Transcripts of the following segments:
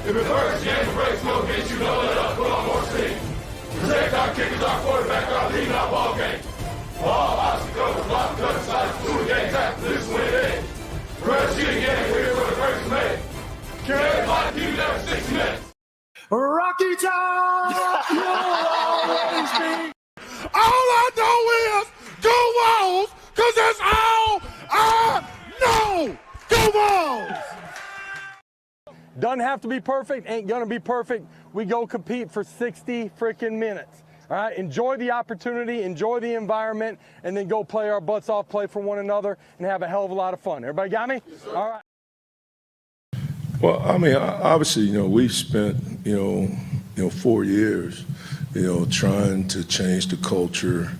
If it hurts, you ain't the brakes, we'll get you, don't let us put on more speed. Protect our kickers, our quarterback, our lead, our ball game. All obstacles, block, cut, sides, two games after this win in. Press you again, we're here for the first mate. Can't fight you there 6 minutes. Rocky Top, you'll always be. All I know is go Vols, because that's all I know. Go Vols! Doesn't have to be perfect, ain't gonna be perfect. We go compete for 60 freaking minutes. All right, enjoy the opportunity, enjoy the environment, and then go play our butts off, play for one another, and have a hell of a lot of fun. Everybody got me? Yes, all right. Well, I mean, obviously, we've spent, 4 years, trying to change the culture,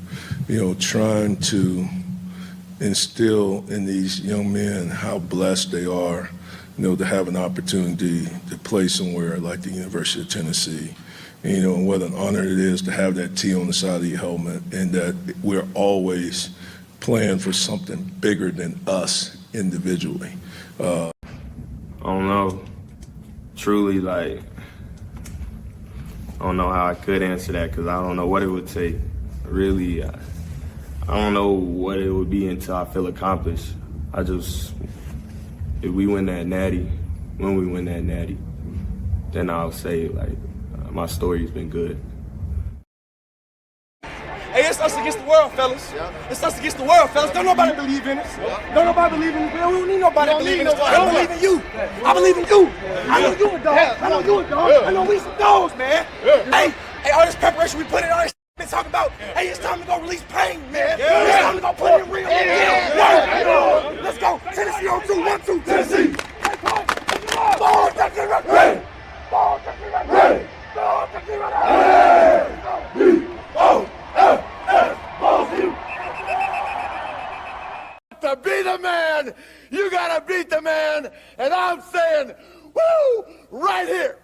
trying to instill in these young men how blessed they are, to have an opportunity to play somewhere like the University of Tennessee. And what an honor it is to have that T on the side of your helmet, and that we're always playing for something bigger than us individually. I don't know. Truly, I don't know how I could answer that, because I don't know what it would take. Really, I don't know what it would be until I feel accomplished. If we win that natty, when we win that natty, then I'll say, my story's been good. Hey, it's us against the world, fellas. Yeah. It's us against the world, fellas. Don't nobody believe in us. Yeah. Don't nobody believe in us. We don't need nobody to believe in us. I believe in you. I believe in you. I know you a dog. I know you a dog. I know we some dogs, man. Hey, all this preparation we put in, all this been talking about. Hey, it's time to go release pain, man. It's time to go put in real work. Let's go. Tennessee on 2, 1, 2, Tennessee. Ball, Tennessee, ready. Ball, Tennessee, ready. Ball, Tennessee, ready. To be the man, you gotta beat the man, and I'm saying, woo, right here.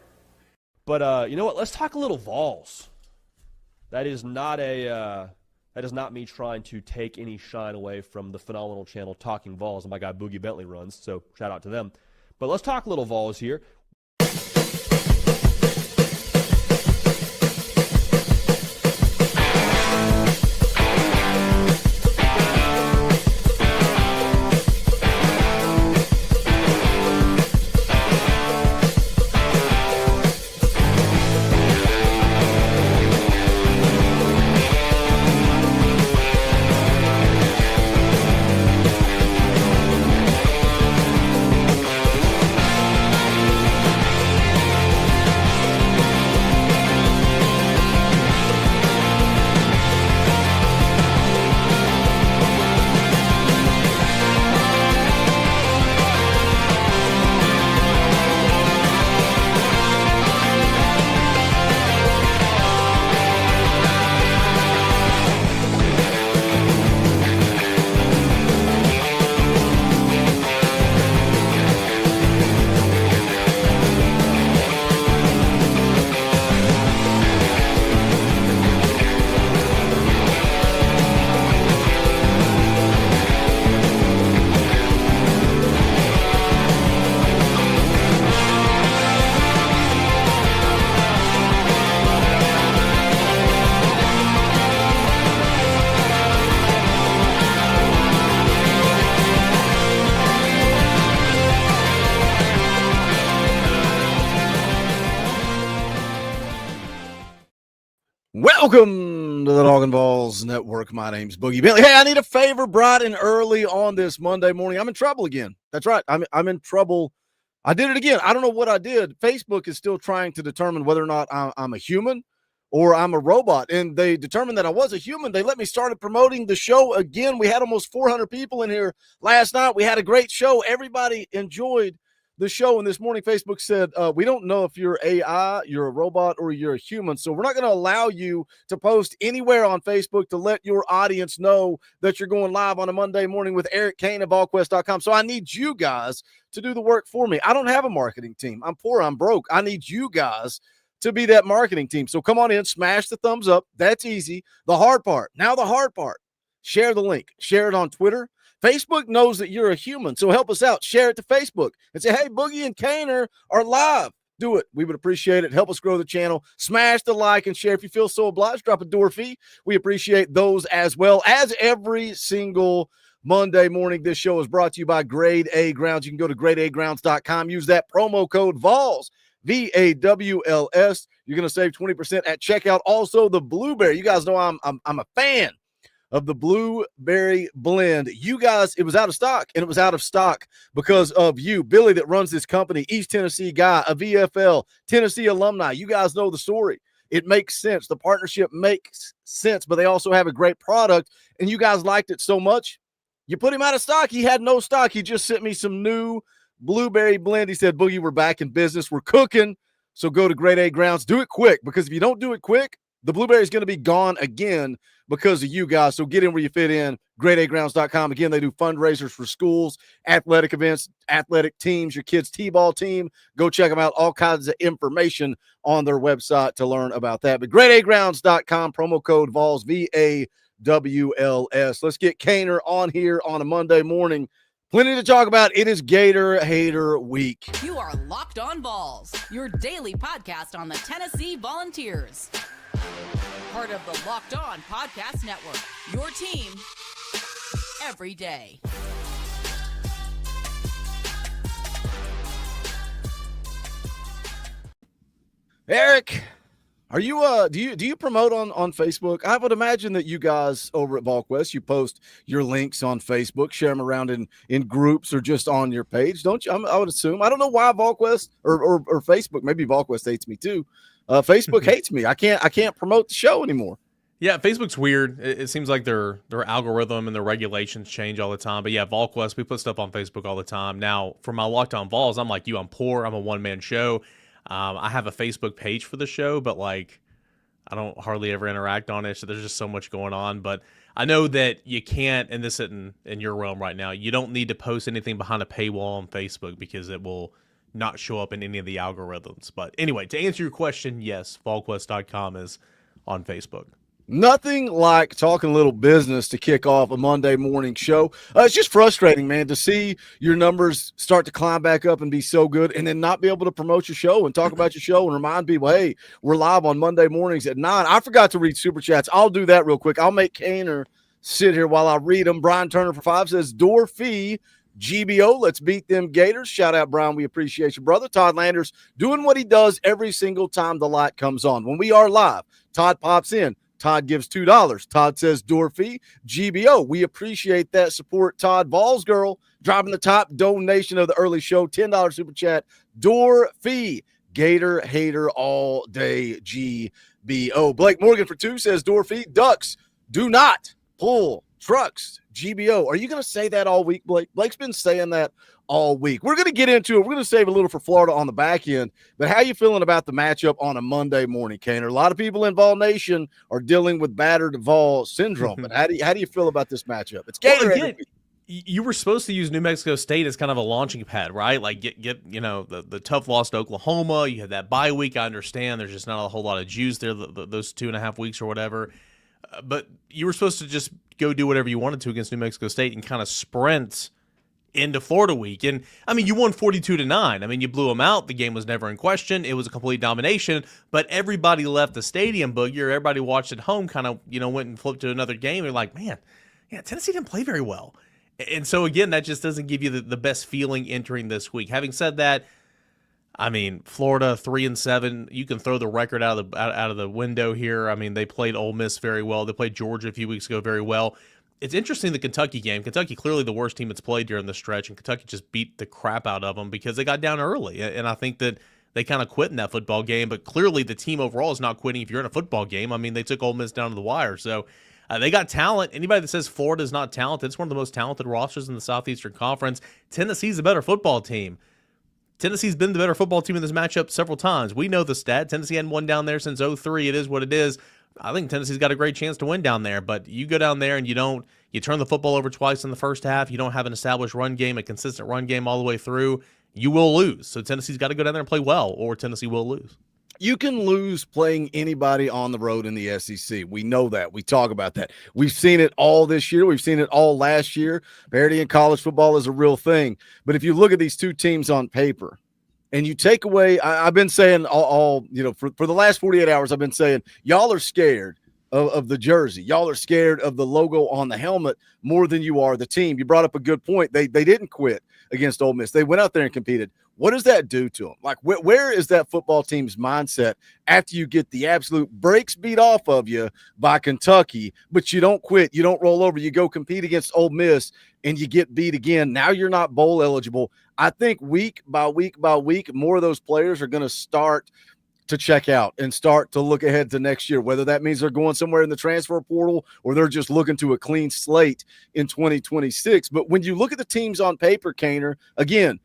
But you know what? Let's talk a little Vols. That is not me trying to take any shine away from the phenomenal channel Talkin VAWLS that my guy Boogie Bentley runs. So shout out to them. But let's talk a little Vols here. Welcome to the Talkin VAWLS Network. My name's Boogie Bentley. Hey, I need a favor bright and early on this Monday morning. I'm in trouble again. That's right. I'm in trouble. I did it again. I don't know what I did. Facebook is still trying to determine whether or not I'm a human or I'm a robot. And they determined that I was a human. They let me start promoting the show again. We had almost 400 people in here last night. We had a great show. Everybody enjoyed the show, and this morning Facebook said, we don't know if you're AI, you're a robot, or you're a human, so we're not going to allow you to post anywhere on Facebook to let your audience know that you're going live on a Monday morning with Eric Cain of VolQuest.com. So I need you guys to do the work for me. I don't have a marketing team. I'm poor. I'm broke. I need you guys to be that marketing team. So come on in, smash the thumbs up. That's easy. The hard part. Now the hard part. Share the link. Share it on Twitter. Facebook knows that you're a human, so help us out. Share it to Facebook and say, hey, Boogie and Cain are live. do it. We would appreciate it. Help us grow the channel. Smash the like and share. If you feel so obliged, drop a door fee. We appreciate those as well. As every single Monday morning, this show is brought to you by Grade A Grounds. You can go to gradeagrounds.com. Use that promo code VAWLS, VAWLS. You're going to save 20% at checkout. Also, the blueberry. You guys know I'm a fan of the blueberry blend. You guys, it was out of stock, and it was out of stock because of you. Billy that runs this company, East Tennessee guy, a VFL, Tennessee alumni. You guys know the story. It makes sense. The partnership makes sense, but they also have a great product, and you guys liked it so much, you put him out of stock. He had no stock. He just sent me some new blueberry blend. He said, Boogie, we're back in business. We're cooking. So go to Grade A Grounds. Do it quick, because if you don't do it quick, the blueberry is going to be gone again because of you guys. So get in where you fit in. GradeAgrounds.com. Again, they do fundraisers for schools, athletic events, athletic teams, your kids' T-ball team. Go check them out. All kinds of information on their website to learn about that. But GradeAgrounds.com, promo code VAWLS, VAWLS. Let's get Cainer on here on a Monday morning. Plenty to talk about. It is Gator Hater Week. You are Locked On Vols, your daily podcast on the Tennessee Volunteers. Part of the Locked On Podcast Network, your team every day. Eric, are you do you promote on Facebook? I would imagine that you guys over at VolQuest, you post your links on Facebook, share them around in groups or just on your page, don't you? I would assume. I don't know why VolQuest or Facebook. Maybe VolQuest hates me too. Facebook hates me. I can't promote the show anymore. Yeah, Facebook's weird. It seems like their algorithm and their regulations change all the time. But yeah, VolQuest, we put stuff on Facebook all the time. Now, for my Locked On Vols, I'm like you. I'm poor. I'm a one-man show. I have a Facebook page for the show, but like I don't hardly ever interact on it. So there's just so much going on. But I know that you can't, and this isn't in your realm right now, you don't need to post anything behind a paywall on Facebook because it will not show up in any of the algorithms. But anyway, to answer your question, yes, VolQuest.com is on Facebook. Nothing like talking a little business to kick off a Monday morning show. It's just frustrating, man, to see your numbers start to climb back up and be so good and then not be able to promote your show and talk about your show and remind people, hey, we're live on Monday mornings at 9. I forgot to read Super Chats. I'll do that real quick. I'll make Cainer sit here while I read them. Brian Turner for 5 says, door fee, GBO, let's beat them Gators. Shout out, Brian. We appreciate you, brother. Todd Landers doing what he does every single time the light comes on. When we are live, Todd pops in. Todd gives $2. Todd says door fee, GBO. We appreciate that support. Todd, Vols girl, dropping the top donation of the early show, $10 super chat, door fee, Gator hater all day, GBO. Blake Morgan for 2 says door fee, Ducks do not pull trucks, GBO. Are you going to say that all week, Blake? Blake's been saying that all week. We're going to get into it. We're going to save a little for Florida on the back end. But how you feeling about the matchup on a Monday morning, Cainer? A lot of people in Vol Nation are dealing with battered Vol syndrome. But how do you feel about this matchup? It's Gator. Well, again, you were supposed to use New Mexico State as kind of a launching pad, right? Like get the tough loss to Oklahoma. You had that bye week. I understand there's just not a whole lot of juice there those 2.5 weeks or whatever. But you were supposed to just go do whatever you wanted to against New Mexico State and kind of sprint into Florida week. And, I mean, you won 42-9. I mean, you blew them out. The game was never in question. It was a complete domination. But everybody left the stadium, Boogie, or everybody watched at home kind of, went and flipped to another game. They're like, man, yeah, Tennessee didn't play very well. And so, again, that just doesn't give you the best feeling entering this week. Having said that, I mean, Florida 3-7. You can throw the record out of the window here. I mean, they played Ole Miss very well. They played Georgia a few weeks ago very well. It's interesting, the Kentucky game. Kentucky clearly the worst team that's played during the stretch, and Kentucky just beat the crap out of them because they got down early. And I think that they kind of quit in that football game. But clearly the team overall is not quitting if you're in a football game. I mean, they took Ole Miss down to the wire. So they got talent. Anybody that says Florida is not talented, it's one of the most talented rosters in the Southeastern Conference. Tennessee's a better football team. Tennessee's been the better football team in this matchup several times. We know the stat. Tennessee hadn't won down there since 2003. It is what it is. I think Tennessee's got a great chance to win down there, but you go down there and you turn the football over twice in the first half, you don't have an established run game, a consistent run game all the way through, you will lose. So Tennessee's got to go down there and play well, or Tennessee will lose. You can lose playing anybody on the road in the SEC. We know that. We talk about that. We've seen it all this year. We've seen it all last year. Parity in college football is a real thing. But if you look at these two teams on paper, and you take away, I've been saying all for the last 48 hours, I've been saying y'all are scared of the jersey. Y'all are scared of the logo on the helmet more than you are the team. You brought up a good point. They didn't quit against Ole Miss. They went out there and competed. What does that do to them? Like, where is that football team's mindset after you get the absolute brakes beat off of you by Kentucky, but you don't quit, you don't roll over, you go compete against Ole Miss, and you get beat again? Now you're not bowl eligible. I think week by week by week, more of those players are going to start to check out and start to look ahead to next year, whether that means they're going somewhere in the transfer portal or they're just looking to a clean slate in 2026. But when you look at the teams on paper, Cainer, again,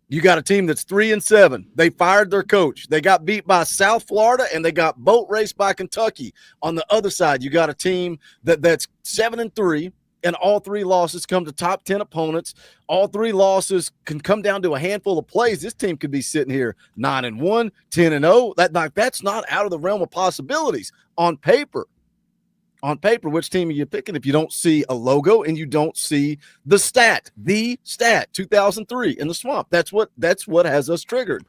you got a team that's 3-7. They fired their coach. They got beat by South Florida, and they got boat raced by Kentucky. On the other side, you got a team that's 7-3, and all 3 losses come to top 10 opponents. All 3 losses can come down to a handful of plays. This team could be sitting here 9-1, 10-0. That's not out of the realm of possibilities on paper. On paper, which team are you picking if you don't see a logo and you don't see the stat 2003 in the swamp? That's what has us triggered.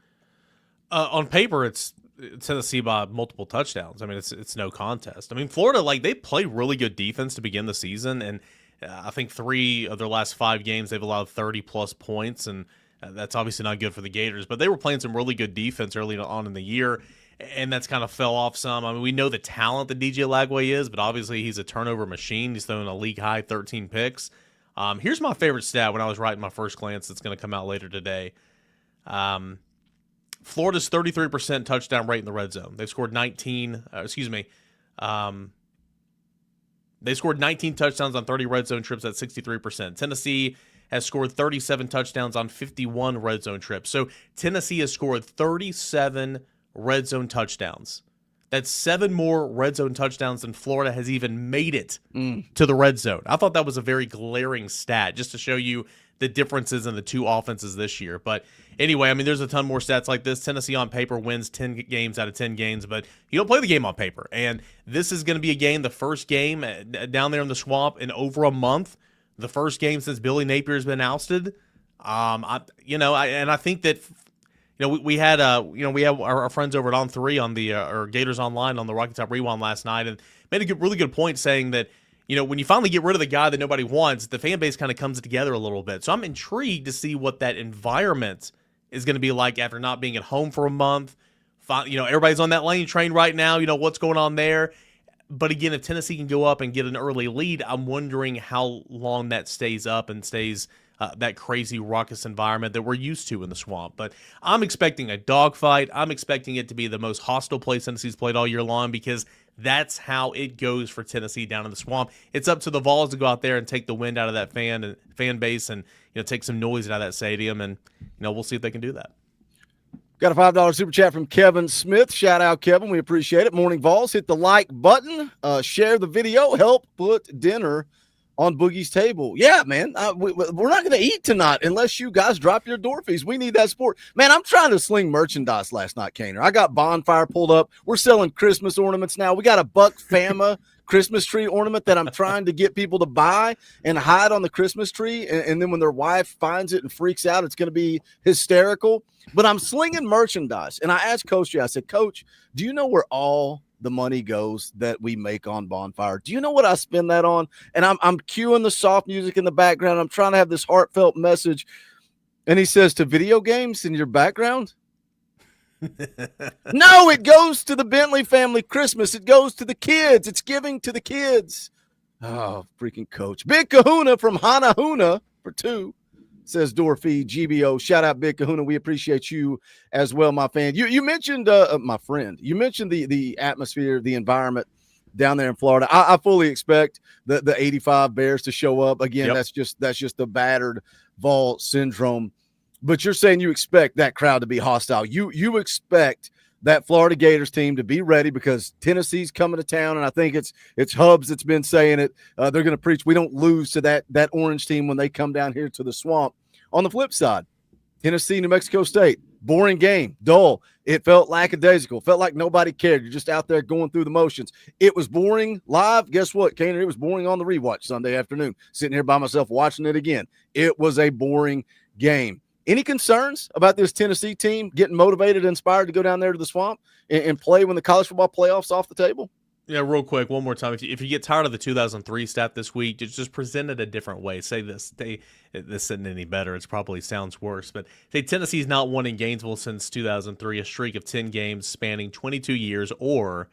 On paper, it's Tennessee by multiple touchdowns. I mean, it's no contest. I mean, Florida, they play really good defense to begin the season, and I think 3 of their last 5 games they've allowed 30-plus points, and that's obviously not good for the Gators. But they were playing some really good defense early on in the year, and that's kind of fell off some. I mean, we know the talent that DJ Lagway is, but obviously he's a turnover machine. He's throwing a league-high 13 picks. Here's my favorite stat when I was writing my first glance that's going to come out later today. Florida's 33% touchdown rate in the red zone. They've scored 19 They scored 19 touchdowns on 30 red zone trips at 63%. Tennessee has scored 37 touchdowns on 51 red zone trips. So Tennessee has scored 37 red zone touchdowns. That's 7 more red zone touchdowns than Florida has even made it to the red zone. I thought that was a very glaring stat just to show you the differences in the 2 offenses this year. But anyway, I mean, there's a ton more stats like this. Tennessee on paper wins 10 games out of 10 games, but you don't play the game on paper. And this is going to be a game, the first game down there in the swamp in over a month, the first game since Billy Napier's been ousted. I think that we had our friends over at On 3 on the or Gators Online on the Rocky Top Rewind last night, and made a really good point saying that when you finally get rid of the guy that nobody wants, the fan base kind of comes together a little bit. So I'm intrigued to see what that environment is going to be like after not being at home for a month. Everybody's on that lane train right now. What's going on there. But again, if Tennessee can go up and get an early lead, I'm wondering how long that stays up and stays that crazy raucous environment that we're used to in the swamp. But I'm expecting a dogfight. I'm expecting it to be the most hostile place Tennessee's played all year long, because that's how it goes for Tennessee down in the swamp. It's up to the Vols to go out there and take the wind out of that fan base and take some noise out of that stadium, and we'll see if they can do that. Got a $5 super chat from Kevin Smith. Shout out, Kevin. We appreciate it. Morning Vols, hit the like button, share the video, help put dinner on Boogie's table. Yeah, man, we're not going to eat tonight unless you guys drop your door fees. We need that support. Man, I'm trying to sling merchandise last night, Cainer. I got bonfire pulled up. We're selling Christmas ornaments now. We got a Buck Fama Christmas tree ornament that I'm trying to get people to buy and hide on the Christmas tree. And then when their wife finds it and freaks out, it's going to be hysterical. But I'm slinging merchandise. And I asked Coach, I said, Coach, do you know where all the money goes that we make on bonfire? Do you know what I spend that on? And I'm cueing the soft music in the background. I'm trying to have this heartfelt message. And he says, to video games in your background? No, it goes to the Bentley family Christmas. It goes to the kids. It's giving to the kids. Oh, freaking Coach. Big Kahuna from Hanahuna for 2. Says door fee GBO. Shout out Big Kahuna. We appreciate you as well, my fan. You mentioned my friend. You mentioned the atmosphere, the environment down there in Florida. I fully expect the 85 Bears to show up again. Yep. That's just the battered Vol syndrome. But you're saying you expect that crowd to be hostile. You expect that Florida Gators team to be ready because Tennessee's coming to town, and I think it's Hubs that's been saying it. They're going to preach we don't lose to that orange team when they come down here to the swamp. On the flip side, Tennessee, New Mexico State, boring game, dull. It felt lackadaisical. Felt like nobody cared. You're just out there going through the motions. It was boring live. Guess what, Cainer? It was boring on the rewatch Sunday afternoon. Sitting here by myself watching it again. It was a boring game. Any concerns about this Tennessee team getting motivated and inspired to go down there to the Swamp and play when the college football playoffs off the table? Yeah, real quick, one more time. If you get tired of the 2003 stat this week, just present it a different way. Say this isn't any better. It probably sounds worse. But say Tennessee's not won in Gainesville since 2003, a streak of 10 games spanning 22 years or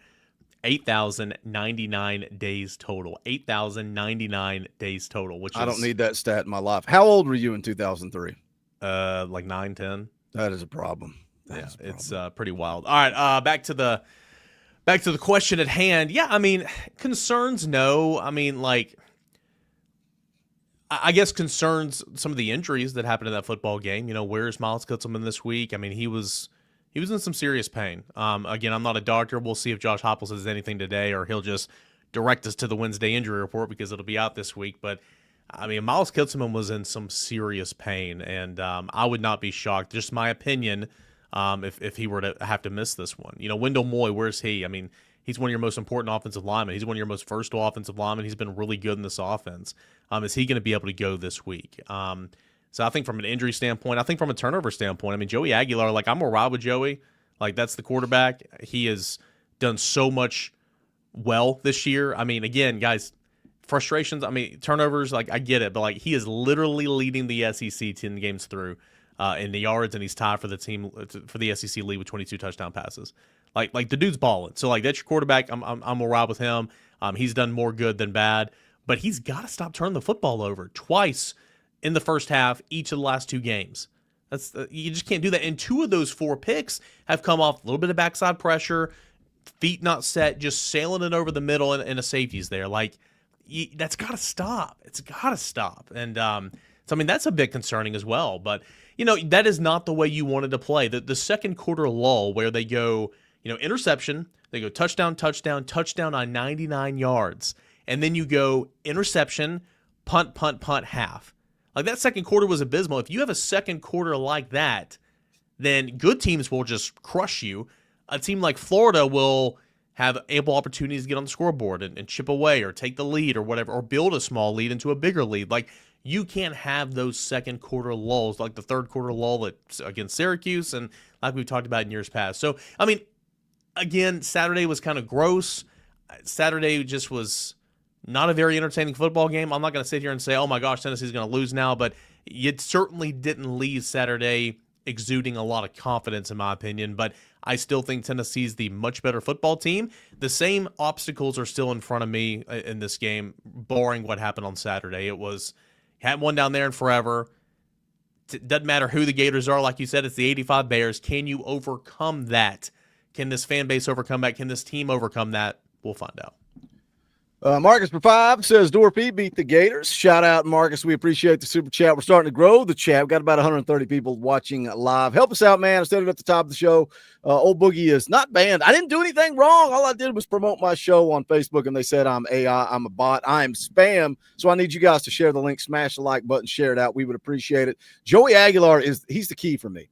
8,099 days total. 8,099 days total, which I don't need that stat in my life. How old were you in 2003? Like 9, 10. That is a problem. It's pretty wild. All right, back to the question at hand. Yeah, I mean, concerns, no. I mean, like, I guess concerns some of the injuries that happened in that football game. You know, where's Miles Kitselman this week? I mean, he was in some serious pain. Again, I'm not a doctor. We'll see if Josh Heupel says anything today, or he'll just direct us to the Wednesday injury report because it'll be out this week. But I mean, Miles Kitselman was in some serious pain, and I would not be shocked. Just my opinion. If he were to have to miss this one. You know, Wendell Moy, where's he? I mean, he's one of your most important offensive linemen. He's one of your most versatile offensive linemen. He's been really good in this offense. Is he going to be able to go this week? So I think from an injury standpoint, I think from a turnover standpoint, I mean, Joey Aguilar, like, I'm going to ride with Joey. Like, that's the quarterback. He has done so much well this year. I mean, again, guys, frustrations, I mean, turnovers, like, I get it, but, like, he is literally leading the SEC 10 games through. In the yards, and he's tied for the team for the SEC lead with 22 touchdown passes. Like the dude's balling. So like that's your quarterback. I'm gonna ride with him. He's done more good than bad, but he's got to stop turning the football over twice in the first half each of the last 2 games. That's you just can't do that. And 2 of those 4 picks have come off a little bit of backside pressure, feet not set, just sailing it over the middle, and a safety's there. Like that's got to stop. It's got to stop. And so I mean that's a bit concerning as well, but. You know, that is not the way you wanted to play. The second quarter lull where they go, you know, interception, they go touchdown, touchdown, touchdown on 99 yards. And then you go interception, punt, punt, punt, half. Like that second quarter was abysmal. If you have a second quarter like that, then good teams will just crush you. A team like Florida will have ample opportunities to get on the scoreboard and chip away or take the lead or whatever, or build a small lead into a bigger lead. Like, you can't have those second quarter lulls like the third quarter lull against Syracuse and like we've talked about in years past. So, I mean, again, Saturday was kind of gross. Saturday just was not a very entertaining football game. I'm not going to sit here and say, oh my gosh, Tennessee's going to lose now, but it certainly didn't leave Saturday exuding a lot of confidence in my opinion, but I still think Tennessee's the much better football team. The same obstacles are still in front of me in this game, barring what happened on Saturday. Hadn't won down there in forever. Doesn't matter who the Gators are. Like you said, it's the 85 Bears. Can you overcome that? Can this fan base overcome that? Can this team overcome that? We'll find out. Marcus for 5 says Dorpy beat the Gators. Shout out, Marcus. We appreciate the super chat. We're starting to grow the chat. We've got about 130 people watching live. Help us out, man. I said it at the top of the show. Old Boogie is not banned. I didn't do anything wrong. All I did was promote my show on Facebook, and they said I'm AI, I'm a bot, I'm spam. So I need you guys to share the link, smash the like button, share it out. We would appreciate it. Joey Aguilar he's the key for me.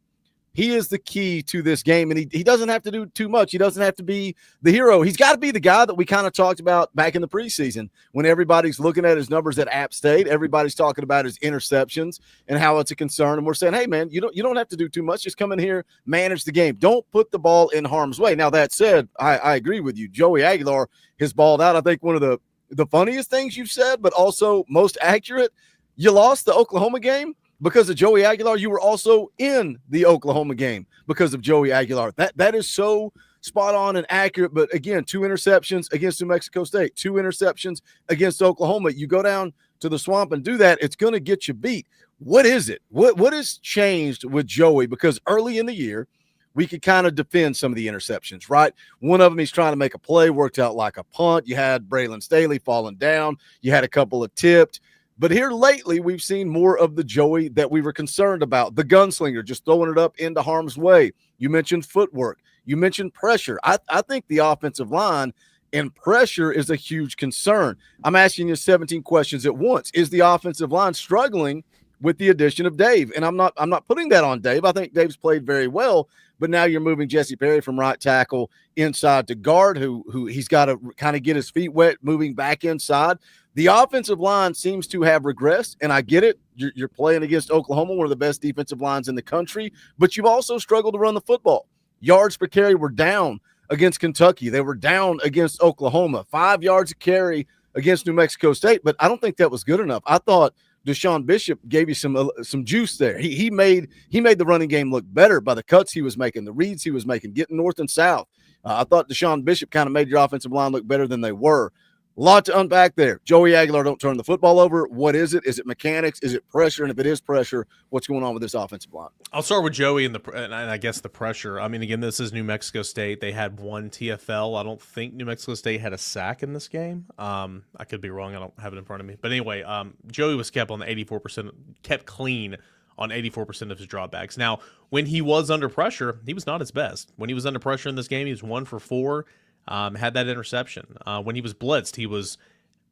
He is the key to this game, and he doesn't have to do too much. He doesn't have to be the hero. He's got to be the guy that we kind of talked about back in the preseason when everybody's looking at his numbers at App State. Everybody's talking about his interceptions and how it's a concern. And we're saying, hey, man, you don't have to do too much. Just come in here, manage the game. Don't put the ball in harm's way. Now, that said, I agree with you. Joey Aguilar has balled out. I think one of the funniest things you've said, but also most accurate, you lost the Oklahoma game because of Joey Aguilar. You were also in the Oklahoma game because of Joey Aguilar. That is so spot on and accurate. But again, 2 interceptions against New Mexico State, 2 interceptions against Oklahoma. You go down to the Swamp and do that, it's going to get you beat. What is it? What has changed with Joey? Because early in the year, we could kind of defend some of the interceptions, right? One of them, he's trying to make a play, worked out like a punt. You had Braylon Staley falling down. You had a couple of tipped. But here lately, we've seen more of the Joey that we were concerned about. The gunslinger, just throwing it up into harm's way. You mentioned footwork. You mentioned pressure. I think the offensive line and pressure is a huge concern. I'm asking you 17 questions at once. Is the offensive line struggling with the addition of Dave. And I'm not putting that on Dave. I think Dave's played very well, but now you're moving Jesse Perry from right tackle inside to guard, who he's got to kind of get his feet wet moving back inside. The offensive line seems to have regressed, and I get it. You're playing against Oklahoma, one of the best defensive lines in the country, but you've also struggled to run the football. Yards per carry were down against Kentucky. They were down against Oklahoma. 5 yards a carry against New Mexico State, but I don't think that was good enough. I thought Deshaun Bishop gave you some juice there. He made the running game look better by the cuts he was making, the reads he was making, getting north and south. I thought Deshaun Bishop kind of made your offensive line look better than they were. A lot to unpack there. Joey Aguilar, don't turn the football over. What is it? Is it mechanics? Is it pressure? And if it is pressure, what's going on with this offensive line? I'll start with Joey and I guess the pressure. I mean, again, this is New Mexico State. They had one TFL. I don't think New Mexico State had a sack in this game. I could be wrong. I don't have it in front of me. But anyway, Joey was kept on the 84%, kept clean on 84% of his dropbacks. Now, when he was under pressure, he was not his best. When he was under pressure in this game, he was 1 for 4. Had that interception. When he was blitzed, he was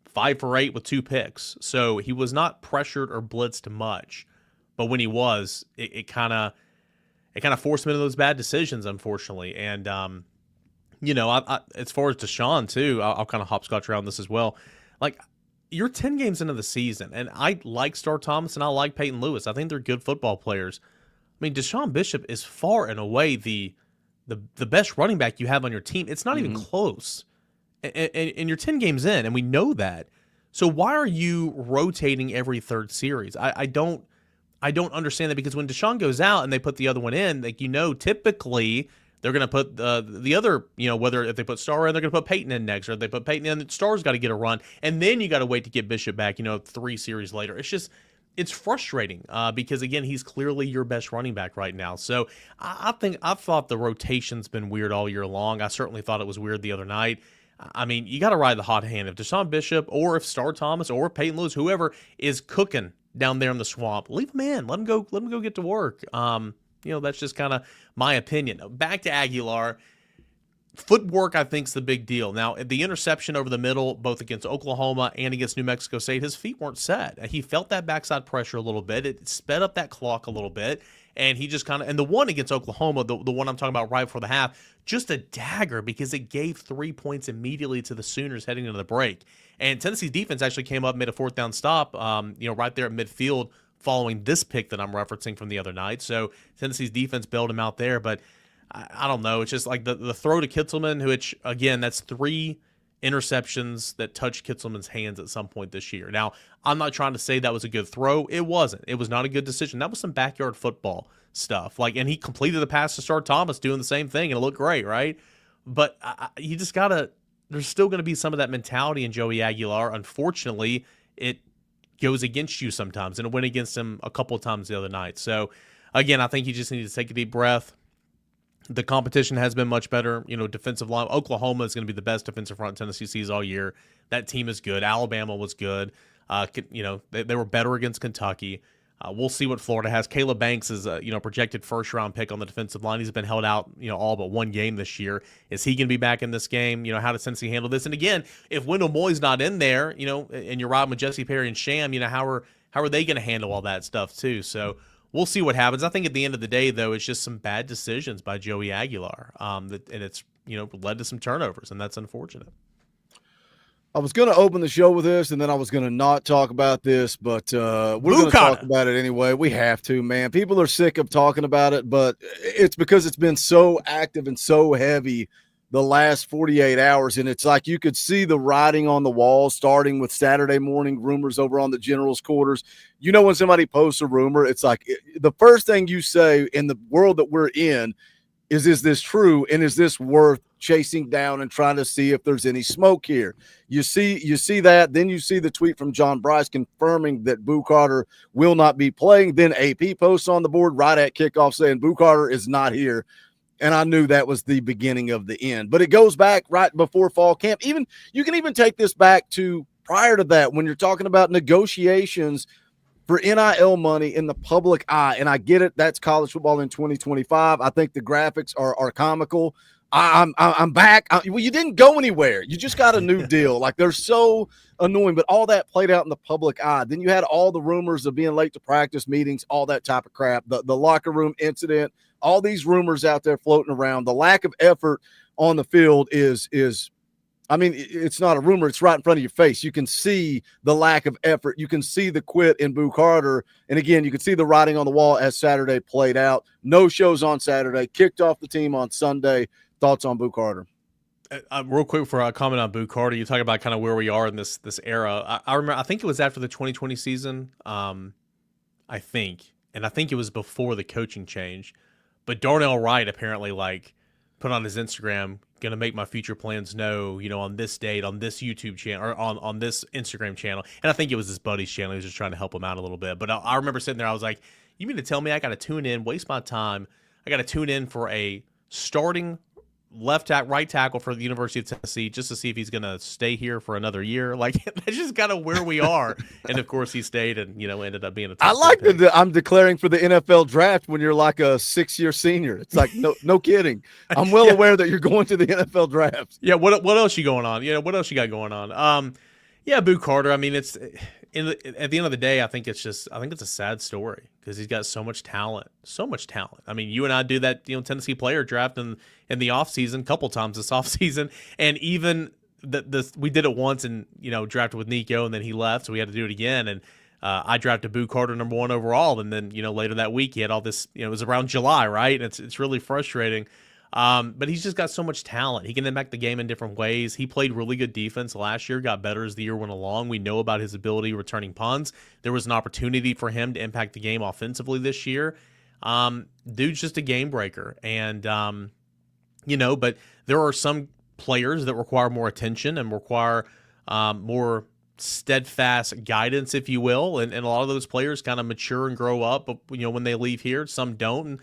5 for 8 with 2 picks. So he was not pressured or blitzed much. But when he was, it kind of forced him into those bad decisions, unfortunately. And I as far as Deshaun too, I'll kind of hopscotch around this as well. Like, you're 10 games into the season, and I like Star Thomas and I like Peyton Lewis. I think they're good football players. I mean, Deshaun Bishop is far and away the best running back you have on your team. It's not even close. And you're 10 games in, and we know that. So why are you rotating every third series? I don't understand that, because when Deshaun goes out and they put the other one in, typically they're going to put the other, whether if they put Star in, they're going to put Peyton in next, or if they put Peyton in, Star's got to get a run, and then you got to wait to get Bishop back, 3 series later. It's frustrating because, again, he's clearly your best running back right now. So I've thought the rotation's been weird all year long. I certainly thought it was weird the other night. I mean, you got to ride the hot hand. If Deshaun Bishop or if Star Thomas or Peyton Lewis, whoever is cooking down there in the swamp, leave him in. Let him go get to work. That's just kind of my opinion. Back to Aguilar. Footwork, I think, is the big deal. Now, the interception over the middle, both against Oklahoma and against New Mexico State, his feet weren't set. He felt that backside pressure a little bit. It sped up that clock a little bit, and he just and the one against Oklahoma, the one I'm talking about right before the half, just a dagger, because it gave 3 points immediately to the Sooners heading into the break. And Tennessee's defense actually came up, made a 4th down stop, right there at midfield following this pick that I'm referencing from the other night. So Tennessee's defense bailed him out there, but I don't know. It's just like the throw to Kitzelman, which, again, that's 3 interceptions that touched Kitzelman's hands at some point this year. Now, I'm not trying to say that was a good throw. It wasn't. It was not a good decision. That was some backyard football stuff. And he completed the pass to Star Thomas doing the same thing, and it looked great, right? But you just got to – there's still going to be some of that mentality in Joey Aguilar. Unfortunately, it goes against you sometimes, and it went against him a couple of times the other night. So, again, I think you just need to take a deep breath. The competition has been much better. Defensive line. Oklahoma is going to be the best defensive front Tennessee sees all year. That team is good. Alabama was good. They were better against Kentucky. We'll see what Florida has. Caleb Banks is a projected first-round pick on the defensive line. He's been held out all but one game this year. Is he going to be back in this game? How does Tennessee handle this? And again, if Wendell Moy's not in there, and you're riding with Jesse Perry and Sham, how are they going to handle all that stuff too? So we'll see what happens. I think at the end of the day, though, it's just some bad decisions by Joey Aguilar, and it's led to some turnovers, and that's unfortunate. I was going to open the show with this, and then I was going to not talk about this, but we're going to talk about it anyway. We have to, man. People are sick of talking about it, but it's because it's been so active and so heavy the last 48 hours, and it's like you could see the writing on the wall, starting with Saturday morning rumors over on the general's quarters. When somebody posts a rumor, it's like the first thing you say in the world that we're in is this true, and is this worth chasing down and trying to see if there's any smoke here? You see that, then you see the tweet from John Bryce confirming that Boo Carter will not be playing. Then AP posts on the board right at kickoff saying Boo Carter is not here. And I knew that was the beginning of the end. But it goes back right before fall camp. You can even take this back to prior to that, when you're talking about negotiations for NIL money in the public eye. And I get it. That's college football in 2025. I think the graphics are comical. I'm back. Well, you didn't go anywhere. You just got a new deal. Like, they're so annoying, but all that played out in the public eye. Then you had all the rumors of being late to practice meetings, all that type of crap, the locker room incident, all these rumors out there floating around. The lack of effort on the field is I mean, it's not a rumor. It's right in front of your face. You can see the lack of effort. You can see the quit in Boo Carter. And again, you can see the writing on the wall as Saturday played out. No shows on Saturday, kicked off the team on Sunday. Thoughts on Boo Carter? Real quick for a comment on Boo Carter, you talk about kind of where we are in this era. I remember, I think it was after the 2020 season, I think it was before the coaching change. But Darnell Wright apparently put on his Instagram, going to make my future plans know, on this date, on this YouTube channel, or on this Instagram channel. And I think it was his buddy's channel. He was just trying to help him out a little bit. But I remember sitting there, I was like, you mean to tell me I got to tune in, waste my time? I got to tune in for a starting right tackle for the University of Tennessee just to see if he's going to stay here for another year. That's just kind of where we are. And of course he stayed and, ended up being a top I like that I'm declaring for the NFL draft when you're like a 6-year senior. It's like, no kidding. I'm well aware that you're going to the NFL draft. Yeah. What else you going on? What else you got going on? Yeah, Boo Carter. I mean, at the end of the day, I think it's a sad story because he's got so much talent. I mean, you and I do that, Tennessee player draft in the offseason a couple times this offseason. And even we did it once and, drafted with Nico and then he left. So we had to do it again. And I drafted Boo Carter number 1 overall. And then, later that week he had all this, it was around July, right? And it's really frustrating. But he's just got so much talent. He can impact the game in different ways. He played really good defense last year, got better as the year went along. We know about his ability returning punts. There was an opportunity for him to impact the game offensively this year. Dude's just a game breaker. And, but there are some players that require more attention and require more steadfast guidance, if you will. And a lot of those players kind of mature and grow up, but, when they leave here, some don't. And,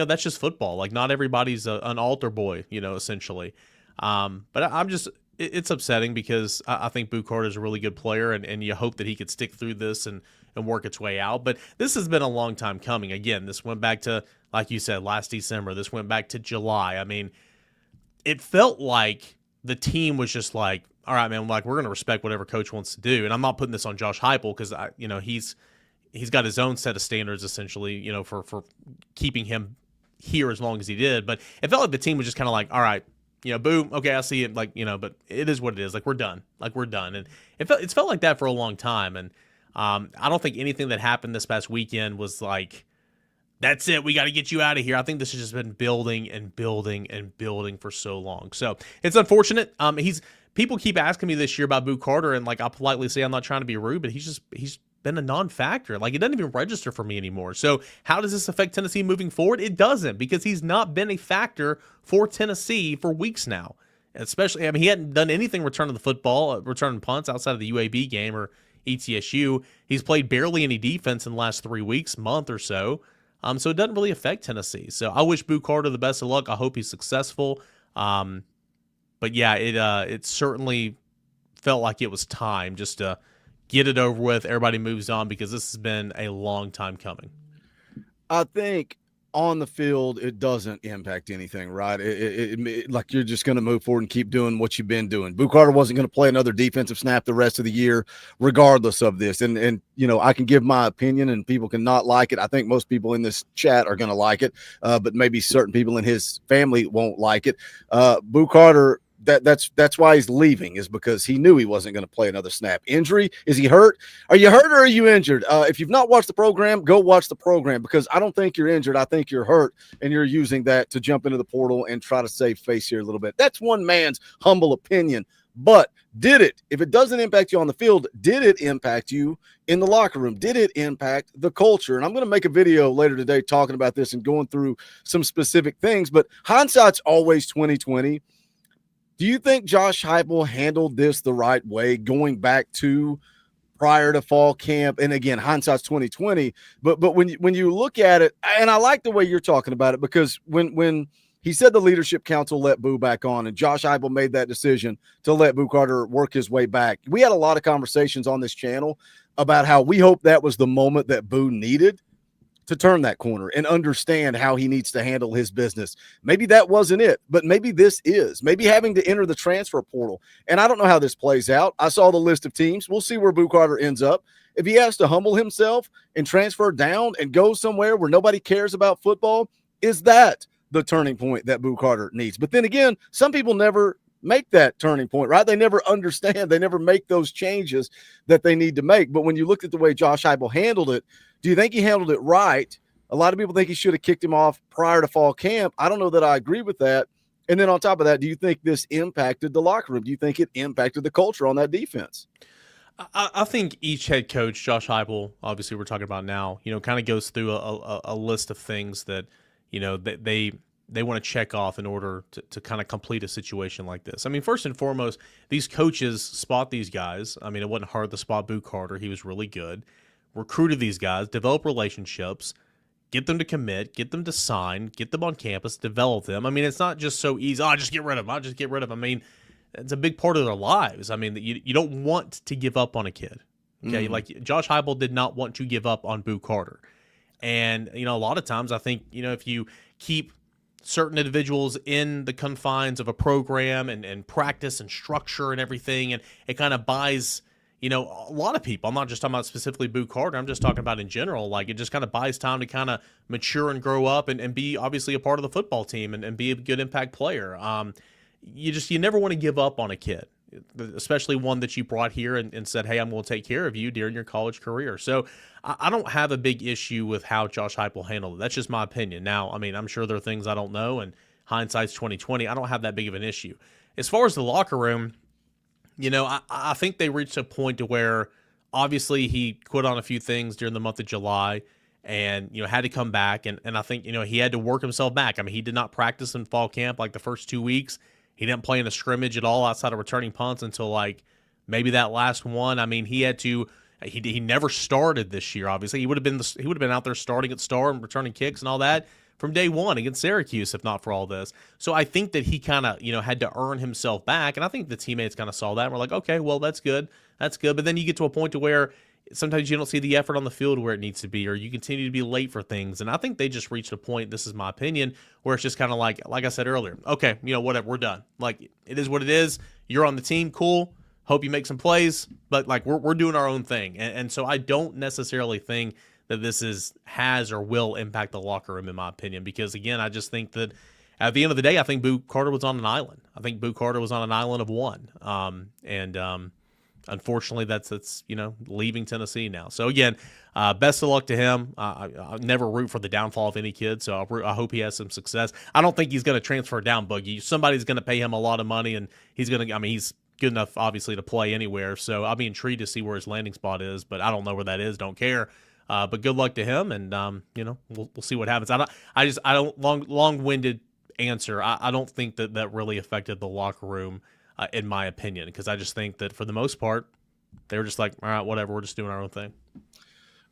that's just football. Not everybody's an altar boy, essentially. But it's upsetting because I think Boo Carter is a really good player, and you hope that he could stick through this and work its way out. But this has been a long time coming. Again, this went back to, like you said, last December. This went back to July. I mean, it felt like the team was just like, all right, man, we're going to respect whatever coach wants to do. And I'm not putting this on Josh Heupel because, he's got his own set of standards, essentially, for keeping him here as long as he did. But it felt like the team was just kind of like, all right, Boo, okay, I see it, but it is what it is. We're done. We're done. And it's felt like that for a long time. And I don't think anything that happened this past weekend was like, that's it, we got to get you out of here. I think this has just been building and building and building for so long. So it's unfortunate. People keep asking me this year about Boo Carter, and I'll politely say I'm not trying to be rude, but he's been a non-factor. It doesn't even register for me anymore. So how does this affect Tennessee moving forward? It doesn't, because he's not been a factor for Tennessee for weeks now. Especially, he hadn't done anything returning the football, returning punts outside of the UAB game or ETSU. He's played barely any defense in the last 3 weeks, month or so. So it doesn't really affect Tennessee. So I wish Boo Carter the best of luck. I hope he's successful. But yeah, it certainly felt like it was time just to get it over with. Everybody moves on because this has been a long time coming. I think on the field, it doesn't impact anything, right? Like you're just going to move forward and keep doing what you've been doing. Boo Carter wasn't going to play another defensive snap the rest of the year, regardless of this. And I can give my opinion and people can not like it. I think most people in this chat are going to like it, but maybe certain people in his family won't like it. Boo Carter, that's why he's leaving, is because he knew he wasn't going to play another snap. Injury? Is he hurt? Are you hurt or are you injured? If you've not watched the program, go watch the program, because I don't think you're injured. I think you're hurt, and you're using that to jump into the portal and try to save face here a little bit. That's one man's humble opinion. But if it doesn't impact you on the field, did it impact you in the locker room? Did it impact the culture? And I'm going to make a video later today talking about this and going through some specific things, but hindsight's always 20/20. Do you think Josh Heupel handled this the right way going back to prior to fall camp? And again, hindsight's 20/20. But when you look at it, and I like the way you're talking about it, because when he said the leadership council let Boo back on, and Josh Heupel made that decision to let Boo Carter work his way back, we had a lot of conversations on this channel about how we hope that was the moment that Boo needed to turn that corner and understand how he needs to handle his business. Maybe that wasn't it, but maybe this is. Maybe having to enter the transfer portal. And I don't know how this plays out. I saw the list of teams. We'll see where Boo Carter ends up. If he has to humble himself and transfer down and go somewhere where nobody cares about football, is that the turning point that Boo Carter needs? But then again, some people never make that turning point, right? They never understand. They never make those changes that they need to make. But when you look at the way Josh Heupel handled it, do you think he handled it right? A lot of people think he should have kicked him off prior to fall camp. I don't know that I agree with that. And then on top of that, do you think this impacted the locker room? Do you think it impacted the culture on that defense? I think each head coach, Josh Heupel, obviously we're talking about now, kind of goes through a list of things that, they want to check off in order to kind of complete a situation like this. I mean, first and foremost, these coaches spot these guys. I mean, it wasn't hard to spot Boo Carter. He was really good. Recruited these guys, develop relationships, get them to commit, get them to sign, get them on campus, develop them. I mean, it's not just so easy. Just get rid of them. I'll just get rid of them. I mean, it's a big part of their lives. I mean, you don't want to give up on a kid. Okay, like Josh Heupel did not want to give up on Boo Carter. And, a lot of times I think, if you keep certain individuals in the confines of a program and practice and structure and everything, and it kind of buys, a lot of people. I'm not just talking about specifically Boo Carter. I'm just talking about in general. Like, it just kind of buys time to kind of mature and grow up and be obviously a part of the football team and be a good impact player. You never want to give up on a kid, especially one that you brought here and said, hey, I'm going to take care of you during your college career. So I don't have a big issue with how Josh Heupel handled it. That's just my opinion. Now, I mean, I'm sure there are things I don't know, and hindsight's 2020. I don't have that big of an issue. As far as the locker room, I think they reached a point to where obviously he quit on a few things during the month of July and, had to come back. And I think, he had to work himself back. I mean, he did not practice in fall camp like the first 2 weeks. He didn't play in a scrimmage at all outside of returning punts until like maybe that last one. I mean, he had to. He never started this year. Obviously, he would have been out there starting at star and returning kicks and all that from day one against Syracuse, if not for all this. So I think that he kind of had to earn himself back, and I think the teammates kind of saw that and were like, okay, well that's good. But then you get to a point to where sometimes you don't see the effort on the field where it needs to be, or you continue to be late for things. And I think they just reached a point, this is my opinion, where it's just kind of like I said earlier, okay, whatever, we're done. Like, it is what it is. You're on the team, cool. Hope you make some plays, but like we're doing our own thing. And so I don't necessarily think that this has or will impact the locker room, in my opinion, because again, I just think that at the end of the day, I think Boo Carter was on an island. I think Boo Carter was on an island of one. Unfortunately, that's leaving Tennessee now. So again, best of luck to him. I never root for the downfall of any kid, so I hope he has some success. I don't think he's going to transfer down, Boogie. Somebody's going to pay him a lot of money, and he's good enough, obviously, to play anywhere. So I'll be intrigued to see where his landing spot is, but I don't know where that is. Don't care. But good luck to him, and we'll see what happens. I don't long-winded answer. I don't think that really affected the locker room. In my opinion, because I just think that for the most part, they were just like, all right, whatever, we're just doing our own thing.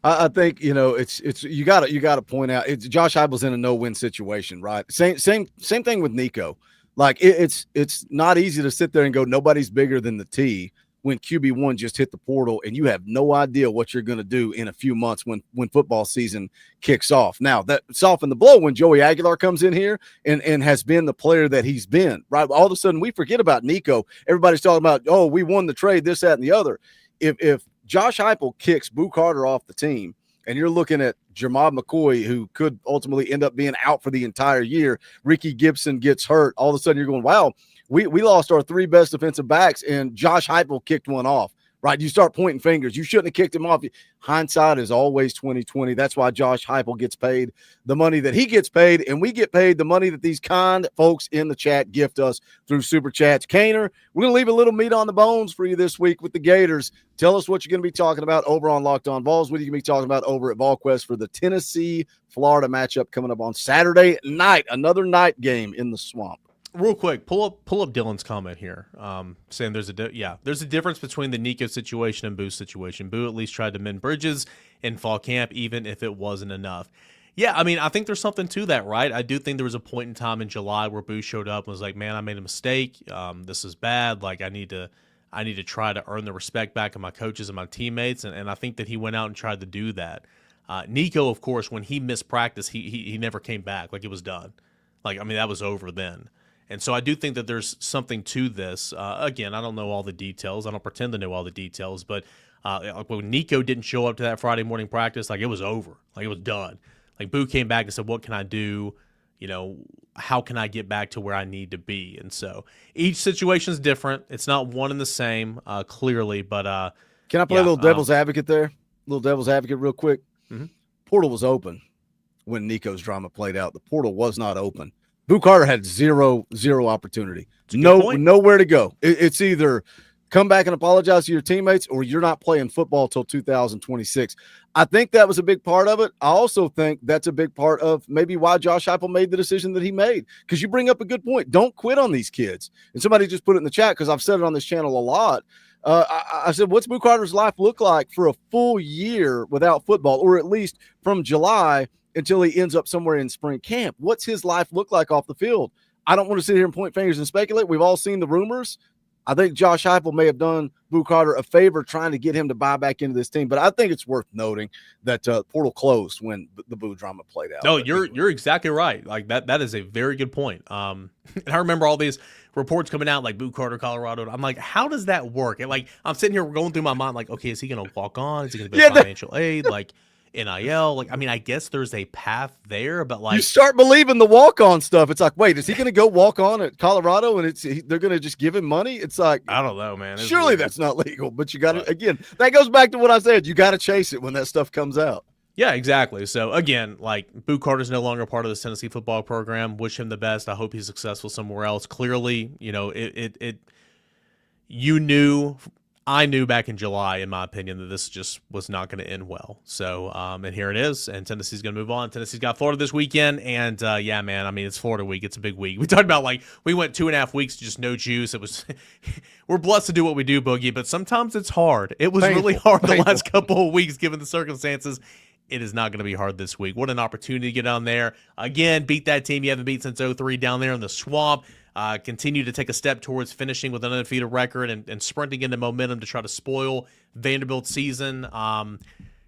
I think it's you got to point out Josh Heupel's in a no-win situation, right? Same thing with Nico. Like it's not easy to sit there and go nobody's bigger than the T when QB1 just hit the portal and you have no idea what you're going to do in a few months when football season kicks off. Now, that softened the blow when Joey Aguilar comes in here and has been the player that he's been, right? All of a sudden, we forget about Nico. Everybody's talking about, oh, we won the trade, this, that, and the other. If Josh Heupel kicks Boo Carter off the team, and you're looking at Jamad McCoy, who could ultimately end up being out for the entire year, Ricky Gibson gets hurt, all of a sudden you're going, wow, we lost our three best defensive backs, and Josh Heupel kicked one off, right? You start pointing fingers. You shouldn't have kicked him off. Hindsight is always 20/20. That's why Josh Heupel gets paid the money that he gets paid, and we get paid the money that these kind folks in the chat gift us through Super Chats. Cainer, we're going to leave a little meat on the bones for you this week with the Gators. Tell us what you're going to be talking about over on Locked On Vols. What are you going to be talking about over at VolQuest for the Tennessee-Florida matchup coming up on Saturday night, another night game in the swamp? Real quick, pull up Dylan's comment here, saying there's a difference between the Nico situation and Boo's situation. Boo at least tried to mend bridges in fall camp, even if it wasn't enough. Yeah, I mean, I think there's something to that, right? I do think there was a point in time in July where Boo showed up and was like, man, I made a mistake. This is bad. Like, I need to try to earn the respect back of my coaches and my teammates, and I think that he went out and tried to do that. Nico, of course, when he missed practice, he never came back. Like, it was done. Like, I mean, that was over then. And so I do think that there's something to this. Again, I don't know all the details. I don't pretend to know all the details. But when Nico didn't show up to that Friday morning practice, like, it was over. Like, it was done. Like, Boo came back and said, what can I do? You know, how can I get back to where I need to be? And so each situation is different. It's not one and the same, clearly. But can I play a little devil's advocate there? A little devil's advocate real quick. Mm-hmm. Portal was open when Nico's drama played out. The portal was not open. Boo Carter had zero opportunity. Nowhere to go. It's either come back and apologize to your teammates or you're not playing football till 2026. I think that was a big part of it. I also think that's a big part of maybe why Josh Heupel made the decision that he made, because you bring up a good point. Don't quit on these kids. And somebody just put it in the chat, because I've said it on this channel a lot. I said, what's Boo Carter's life look like for a full year without football, or at least from July until he ends up somewhere in spring camp? What's his life look like off the field? I don't want to sit here and point fingers and speculate. We've all seen the rumors. I think Josh Heupel may have done Boo Carter a favor trying to get him to buy back into this team. But I think it's worth noting that portal closed when the Boo drama played out. No, you're exactly right. Like, that is a very good point. And I remember all these reports coming out like Boo Carter, Colorado. I'm like, how does that work? And like, I'm sitting here going through my mind like, okay, is he going to walk on? Is he going to be financial aid? Like, NIL, like, I mean, I guess there's a path there, but like, you start believing the walk-on stuff. It's like, wait, is he going to go walk on at Colorado and they're going to just give him money? It's like, I don't know, man. Surely that's not legal, but you got to, again, that goes back to what I said. You got to chase it when that stuff comes out. Yeah, exactly. So again, like, Boo Carter's no longer part of this Tennessee football program. Wish him the best. I hope he's successful somewhere else. Clearly, you know, I knew back in July, in my opinion, that this just was not going to end well. So, and here it is, and Tennessee's going to move on. Tennessee's got Florida this weekend, and yeah, man, I mean, it's Florida week. It's a big week. We talked about, like, we went 2.5 weeks to just no juice. It was, we're blessed to do what we do, Boogie, but sometimes it's hard. It was really hard the last couple of weeks, given the circumstances. It is not going to be hard this week. What an opportunity to get down there. Again, beat that team you haven't beat since 2003 down there in the swamp. Continue to take a step towards finishing with an undefeated record and sprinting into momentum to try to spoil Vanderbilt's season.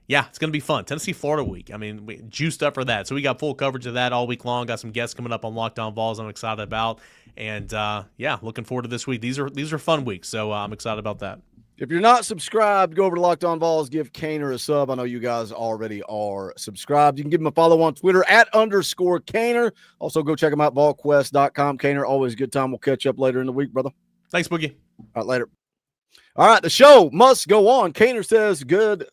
Yeah, it's going to be fun. Tennessee, Florida week. I mean, we juiced up for that. So we got full coverage of that all week long. Got some guests coming up on Lockdown Vols I'm excited about. And, yeah, looking forward to this week. These are fun weeks, so I'm excited about that. If you're not subscribed, go over to Lockdown Vols, give Cainer a sub. I know you guys already are subscribed. You can give him a follow on Twitter @_Cainer. Also, go check him out, VolQuest.com. Cainer, always a good time. We'll catch up later in the week, brother. Thanks, Boogie. All right, later. All right, the show must go on. Cainer says, good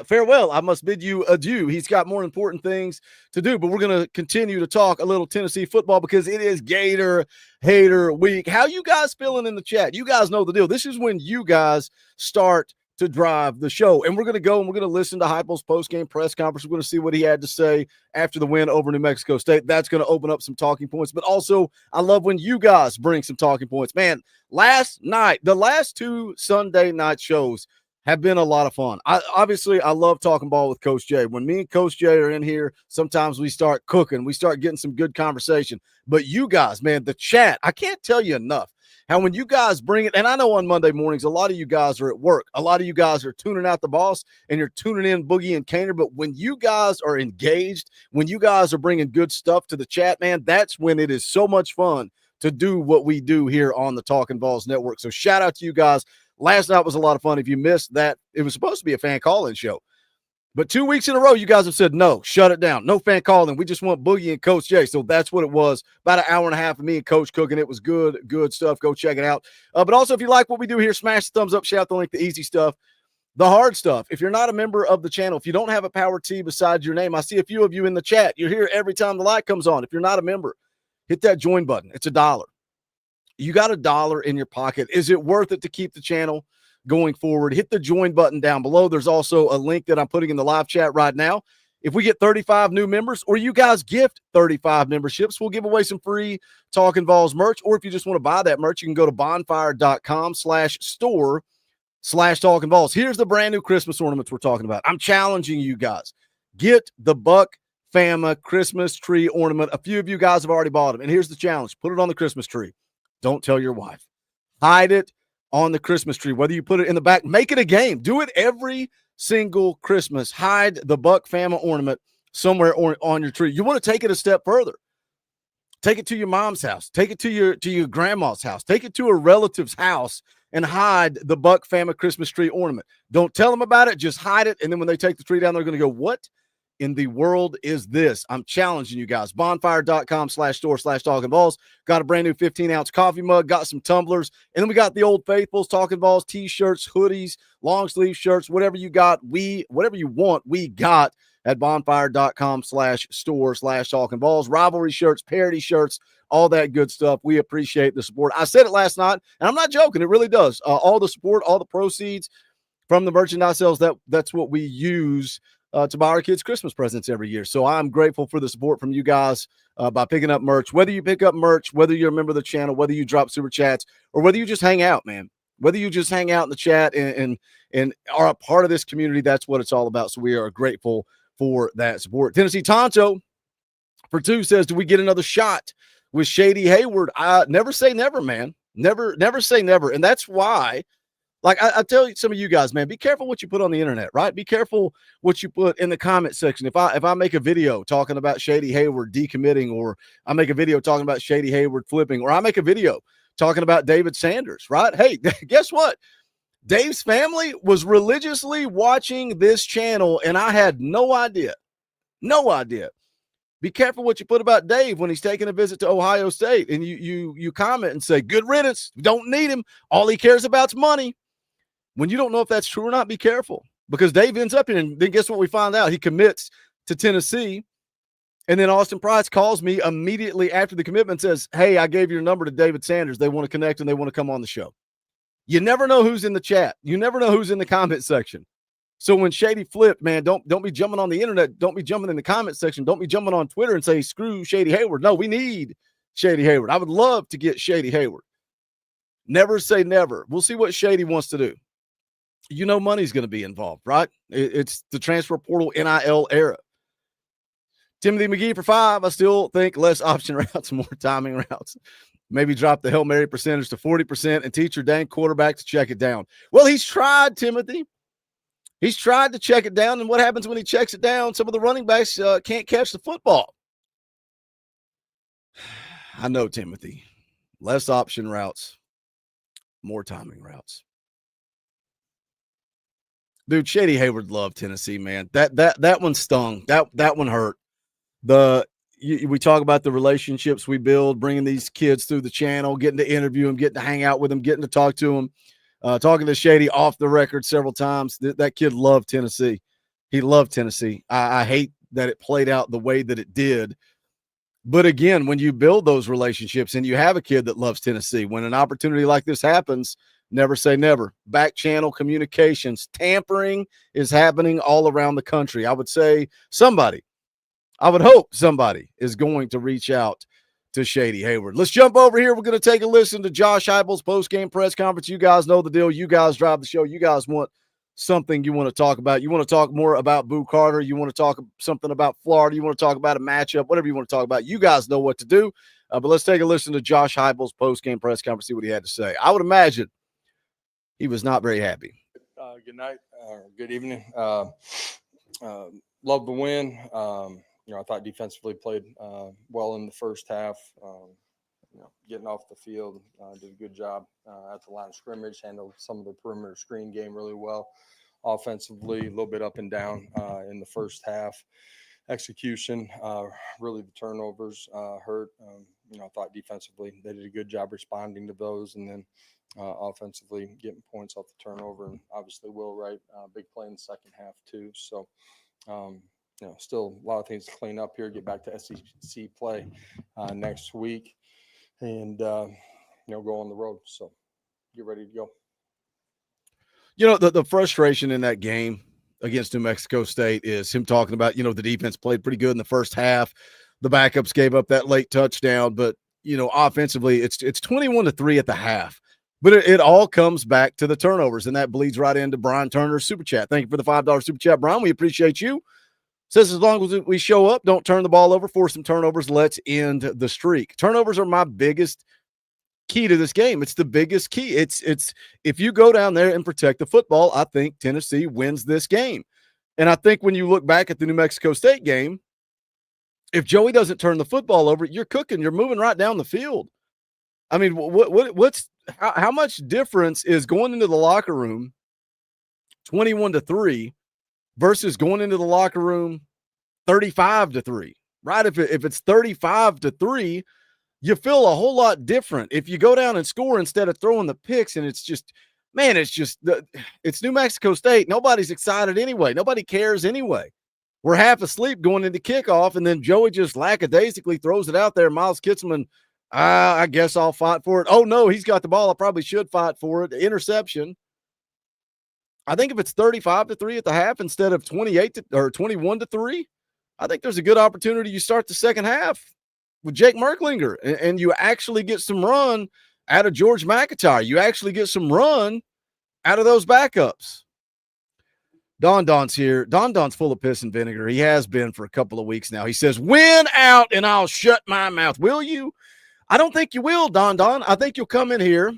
farewell. I must bid you adieu. He's got more important things to do, but we're going to continue to talk a little Tennessee football because it is Gator Hater Week. How you guys feeling in the chat? You guys know the deal. This is when you guys start to drive the show, and we're going to go and we're going to listen to Heupel's post-game press conference. We're going to see what he had to say after the win over New Mexico State. That's going to open up some talking points, but also I love when you guys bring some talking points. Man, last night, the last two Sunday night shows have been a lot of fun. I love talking ball with Coach Jay. When me and Coach Jay are in here, sometimes we start cooking. We start getting some good conversation. But you guys, man, the chat, I can't tell you enough how when you guys bring it, and I know on Monday mornings, a lot of you guys are at work. A lot of you guys are tuning out the boss, and you're tuning in Boogie and Cainer. But when you guys are engaged, when you guys are bringing good stuff to the chat, man, that's when it is so much fun to do what we do here on the Talkin VAWLS Network. So shout out to you guys. Last night was a lot of fun. If you missed that, it was supposed to be a fan call-in show. But 2 weeks in a row, you guys have said, no, shut it down. No fan calling. We just want Boogie and Coach Jay. So that's what it was. About an hour and a half of me and Coach cooking. It was good stuff. Go check it out. But also, if you like what we do here, smash the thumbs up, share out the link, the easy stuff, the hard stuff. If you're not a member of the channel, if you don't have a power T beside your name, I see a few of you in the chat. You're here every time the light comes on. If you're not a member, hit that join button. It's $1. You got $1 in your pocket. Is it worth it to keep the channel going forward? Hit the join button down below. There's also a link that I'm putting in the live chat right now. If we get 35 new members, or you guys gift 35 memberships, we'll give away some free Talkin VAWLS merch. Or if you just want to buy that merch, you can go to bonfire.com/store/Talkin VAWLS. Here's the brand new Christmas ornaments we're talking about. I'm challenging you guys. Get the Buck Fama Christmas tree ornament. A few of you guys have already bought them. And here's the challenge. Put it on the Christmas tree. Don't tell your wife. Hide it on the Christmas tree, whether you put it in the back, make it a game. Do it every single Christmas. Hide the Buck Fama ornament somewhere on your tree. You want to take it a step further. Take it to your mom's house. Take it to your grandma's house. Take it to a relative's house and hide the Buck Fama Christmas tree ornament. Don't tell them about it. Just hide it. And then when they take the tree down, they're going to go, what in the world is this? I'm challenging you guys. Bonfire.com/store/Talkin VAWLS. Got a brand new 15-ounce coffee mug. Got some tumblers. And then we got the Old Faithfuls, Talkin VAWLS, t-shirts, hoodies, long sleeve shirts, whatever you got. Whatever you want, we got at bonfire.com/store/Talkin VAWLS. Rivalry shirts, parody shirts, all that good stuff. We appreciate the support. I said it last night, and I'm not joking. It really does. All the support, all the proceeds from the merchandise sales, that's what we use to buy our kids Christmas presents every year. So I'm grateful for the support from you guys by picking up merch. Whether you pick up merch, whether you're a member of the channel, whether you drop super chats, or whether you just hang out, man. Whether you just hang out in the chat and are a part of this community, that's what it's all about. So we are grateful for that support. Tennessee Tonto for 2 says, do we get another shot with Shady Hayward? Never say never, man. Never say never. And that's why, like I tell some of you guys, man, be careful what you put on the internet, right? Be careful what you put in the comment section. If I make a video talking about Shady Hayward decommitting, or I make a video talking about Shady Hayward flipping, or I make a video talking about David Sanders, right? Hey, guess what? Dave's family was religiously watching this channel, and I had no idea. No idea. Be careful what you put about Dave when he's taking a visit to Ohio State, and you comment and say, good riddance. We don't need him. All he cares about is money. When you don't know if that's true or not, be careful, because Dave ends up in, and then guess what we find out? He commits to Tennessee, and then Austin Price calls me immediately after the commitment and says, hey, I gave your number to David Sanders. They want to connect, and they want to come on the show. You never know who's in the chat. You never know who's in the comment section. So when Shady flipped, man, don't be jumping on the internet. Don't be jumping in the comment section. Don't be jumping on Twitter and say, screw Shady Hayward. No, we need Shady Hayward. I would love to get Shady Hayward. Never say never. We'll see what Shady wants to do. You know money's going to be involved, right? It's the transfer portal NIL era. Timothy McGee for 5. I still think less option routes, more timing routes. Maybe drop the Hail Mary percentage to 40% and teach your dang quarterback to check it down. Well, he's tried, Timothy. He's tried to check it down, and what happens when he checks it down? Some of the running backs can't catch the football. I know, Timothy. Less option routes, more timing routes. Dude, Shady Hayward loved Tennessee, man. That one stung. That one hurt. We talk about the relationships we build, bringing these kids through the channel, getting to interview them, getting to hang out with them, getting to talk to them, talking to Shady off the record several times. That kid loved Tennessee. He loved Tennessee. I hate that it played out the way that it did. But again, when you build those relationships and you have a kid that loves Tennessee, when an opportunity like this happens, never say never. Back channel communications. Tampering is happening all around the country. I would say I would hope somebody is going to reach out to Shady Hayward. Let's jump over here. We're going to take a listen to Josh Heupel's post-game press conference. You guys know the deal. You guys drive the show. You guys want something you want to talk about. You want to talk more about Boo Carter. You want to talk something about Florida. You want to talk about a matchup, whatever you want to talk about. You guys know what to do. But let's take a listen to Josh Heupel's post-game press conference, see what he had to say. I would imagine he was not very happy. Good night. Good evening. Love the win. I thought defensively played well in the first half. Getting off the field, did a good job at the line of scrimmage, handled some of the perimeter screen game really well. Offensively, a little bit up and down in the first half. Execution, really the turnovers hurt. I thought defensively they did a good job responding to those, and then offensively getting points off the turnover. And obviously Will Wright, big play in the second half too. So, still a lot of things to clean up here, get back to SEC play next week, and, go on the road. So get ready to go. The frustration in that game against New Mexico State is him talking about, the defense played pretty good in the first half. The backups gave up that late touchdown, but, offensively it's 21-3 at the half. But it all comes back to the turnovers, and that bleeds right into Brian Turner's super chat. Thank you for the $5 super chat, Brian. We appreciate you. Says as long as we show up, don't turn the ball over, force some turnovers, let's end the streak. Turnovers are my biggest key to this game. It's the biggest key. It's if you go down there and protect the football, I think Tennessee wins this game. And I think when you look back at the New Mexico State game, if Joey doesn't turn the football over, you're cooking. You're moving right down the field. I mean, how much difference is going into the locker room 21-3 versus going into the locker room 35-3, right? If it's 35-3, you feel a whole lot different. If you go down and score instead of throwing the picks, and it's just, man, it's New Mexico State. Nobody's excited anyway. Nobody cares anyway. We're half asleep going into kickoff, and then Joey just lackadaisically throws it out there. Miles Kitselman, I guess I'll fight for it. Oh, no, he's got the ball. I probably should fight for it. Interception. I think if it's 35-3 at the half instead of 21-3, I think there's a good opportunity you start the second half with Jake Merklinger, and you actually get some run out of George McIntyre. You actually get some run out of those backups. Don's here. Don's full of piss and vinegar. He has been for a couple of weeks now. He says, win out and I'll shut my mouth. Will you? I don't think you will, Don. I think you'll come in here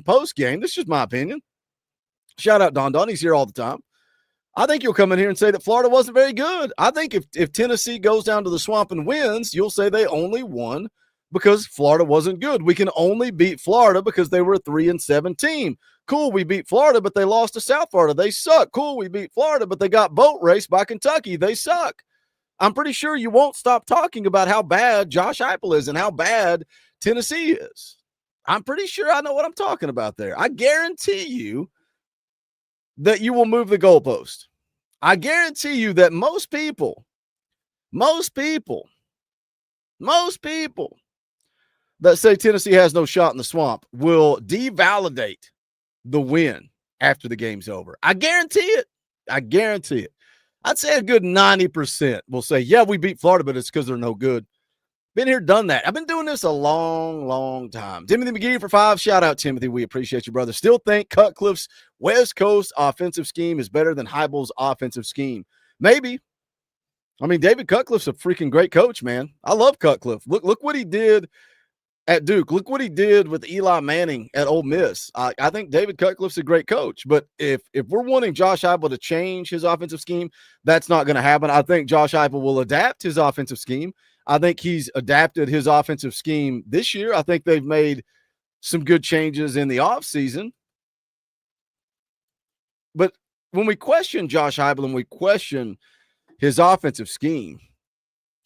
post-game. This is just my opinion. Shout out Don. He's here all the time. I think you'll come in here and say that Florida wasn't very good. I think if Tennessee goes down to the Swamp and wins, you'll say they only won because Florida wasn't good. We can only beat Florida because they were a 3-7 team. Cool, we beat Florida, but they lost to South Florida. They suck. Cool, we beat Florida, but they got boat raced by Kentucky. They suck. I'm pretty sure you won't stop talking about how bad Josh Heupel is and how bad Tennessee is. I'm pretty sure I know what I'm talking about there. I guarantee you that you will move the goalpost. I guarantee you that most people that say Tennessee has no shot in the Swamp will devalidate the win after the game's over. I guarantee it. I'd say a good 90% will say, yeah, we beat Florida, but it's because they're no good. Been here, done that. I've been doing this a long, long time. Timothy McGee for 5. Shout out, Timothy. We appreciate you, brother. Still think Cutcliffe's West Coast offensive scheme is better than Heupel's offensive scheme. Maybe. I mean, David Cutcliffe's a freaking great coach, man. I love Cutcliffe. Look what he did at Duke. Look what he did with Eli Manning at Ole Miss. I think David Cutcliffe's a great coach. But if we're wanting Josh Heupel to change his offensive scheme, that's not going to happen. I think Josh Heupel will adapt his offensive scheme. I think he's adapted his offensive scheme this year. I think they've made some good changes in the offseason. But when we question Josh Heupel and we question his offensive scheme,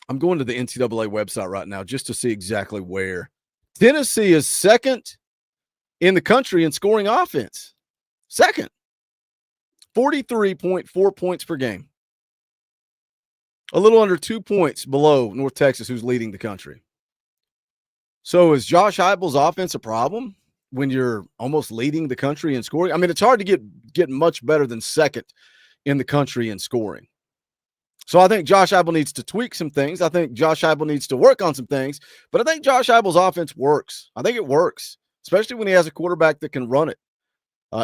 I'm going to the NCAA website right now just to see exactly where. Tennessee is second in the country in scoring offense. Second. 43.4 points per game. A little under 2 points below North Texas, who's leading the country. So is Josh Heupel's offense a problem when you're almost leading the country in scoring? I mean, it's hard to get much better than second in the country in scoring. So I think Josh Heupel needs to tweak some things. I think Josh Heupel needs to work on some things. But I think Josh Heupel's offense works. I think it works, especially when he has a quarterback that can run it.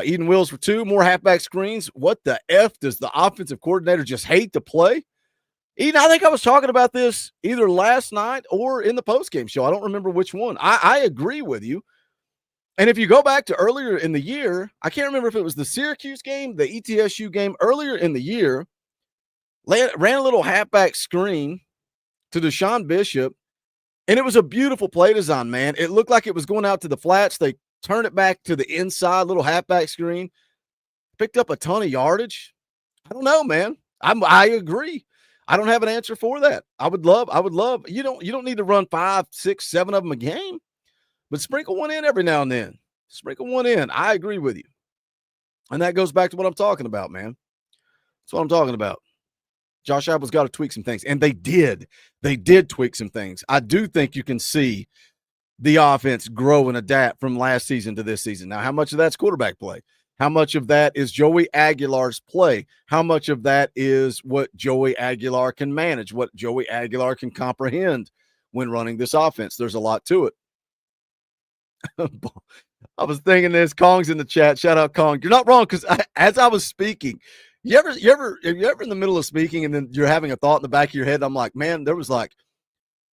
Eden Wills for 2, more halfback screens. What the F does the offensive coordinator just hate to play? Eden, I think I was talking about this either last night or in the postgame show. I don't remember which one. I agree with you. And if you go back to earlier in the year, I can't remember if it was the Syracuse game, the ETSU game earlier in the year, ran a little halfback screen to Deshaun Bishop, and it was a beautiful play design, man. It looked like it was going out to the flats. They turned it back to the inside, little halfback screen, picked up a ton of yardage. I don't know, man. I agree. I don't have an answer for that. I would love, you don't need to run 5, 6, 7 of them a game, but sprinkle one in every now and then. Sprinkle one in. I agree with you. And that goes back to what I'm talking about, man. That's what I'm talking about. Josh Heupel's got to tweak some things. And they did. They did tweak some things. I do think you can see the offense grow and adapt from last season to this season. Now, how much of that's quarterback play? How much of that is Joey Aguilar's play? How much of that is what Joey Aguilar can manage, what Joey Aguilar can comprehend when running this offense? There's a lot to it. I was thinking this. Kong's in the chat. Shout out, Kong. You're not wrong, because as I was speaking, you ever in the middle of speaking and then you're having a thought in the back of your head? I'm like, man, there was like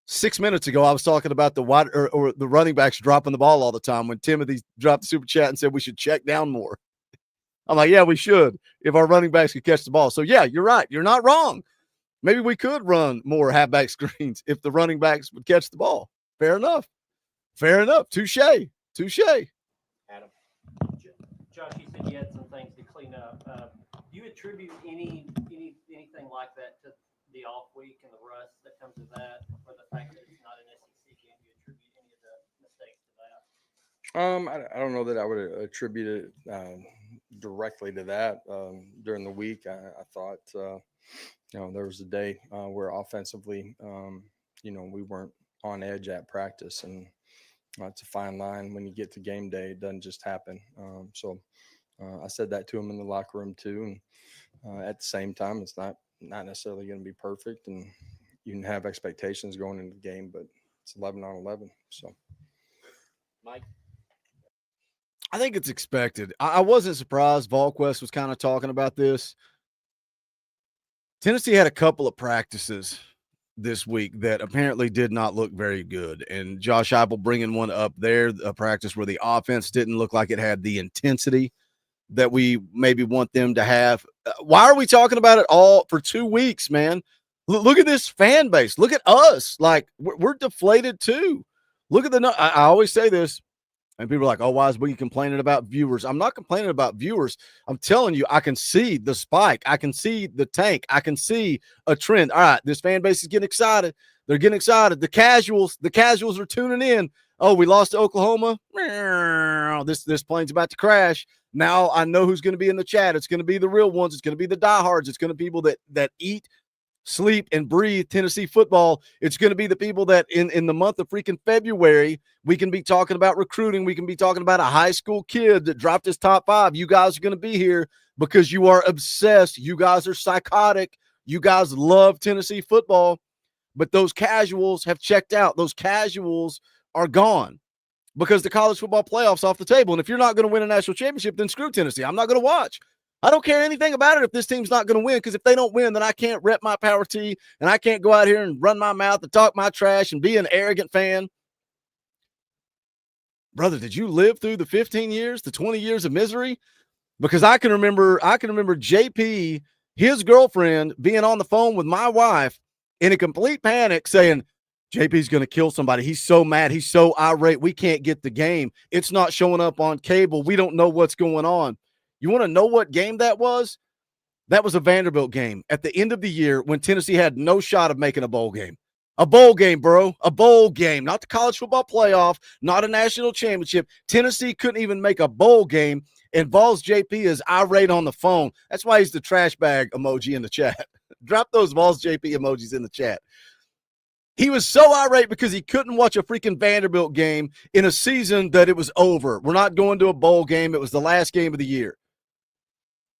6 minutes ago, I was talking about the wide or the running backs dropping the ball all the time when Timothy dropped the super chat and said we should check down more. I'm like, yeah, we should if our running backs could catch the ball. So, yeah, you're right. You're not wrong. Maybe we could run more halfback screens if the running backs would catch the ball. Fair enough. Fair enough. Touche. Touche. Adam, Josh, you said you had some things to clean up. Do you attribute anything like that to the off week and the rust that comes with that, or the fact that it's not an SEC game? Do you attribute any of the mistakes to that? I don't know that I would attribute it directly to that. During the week, I thought, there was a day where offensively, we weren't on edge at practice, and it's a fine line when you get to game day. It doesn't just happen. So I said that to him in the locker room too. And at the same time, it's not necessarily going to be perfect, and you can have expectations going into the game, but it's 11 on 11. So, Mike. I think it's expected. I wasn't surprised. VolQuest was kind of talking about this. Tennessee had a couple of practices this week that apparently did not look very good. And Josh Heupel bringing one up there, a practice where the offense didn't look like it had the intensity that we maybe want them to have. Why are we talking about it all for 2 weeks, man? Look at this fan base. Look at us. Like, we're deflated too. Look at I always say this. And people are like, oh, why is Boogie complaining about viewers? I'm not complaining about viewers. I'm telling you, I can see the spike. I can see the tank. I can see a trend. All right, this fan base is getting excited. They're getting excited. The casuals are tuning in. Oh, we lost to Oklahoma. This plane's about to crash. Now I know who's going to be in the chat. It's going to be the real ones. It's going to be the diehards. It's going to be people that eat, sleep, and breathe Tennessee football. It's going to be the people that in the month of freaking February, we can be talking about recruiting. We can be talking about a high school kid that dropped his top 5. You guys are going to be here because you are obsessed. You guys are psychotic. You guys love Tennessee football, but those casuals have checked out. Those casuals are gone because the college football playoff's off the table. And if you're not going to win a national championship, then screw Tennessee. I'm not going to watch. I don't care anything about it if this team's not going to win, because if they don't win, then I can't rep my power tee, and I can't go out here and run my mouth and talk my trash and be an arrogant fan. Brother, did you live through the 15 years, the 20 years of misery? Because I can remember JP, his girlfriend, being on the phone with my wife in a complete panic saying, JP's going to kill somebody. He's so mad. He's so irate. We can't get the game. It's not showing up on cable. We don't know what's going on. You want to know what game that was? That was a Vanderbilt game at the end of the year when Tennessee had no shot of making a bowl game. A bowl game, bro. A bowl game. Not the college football playoff, not a national championship. Tennessee couldn't even make a bowl game, and Vols JP is irate on the phone. That's why he's the trash bag emoji in the chat. Drop those Vols JP emojis in the chat. He was so irate because he couldn't watch a freaking Vanderbilt game in a season that it was over. We're not going to a bowl game. It was the last game of the year.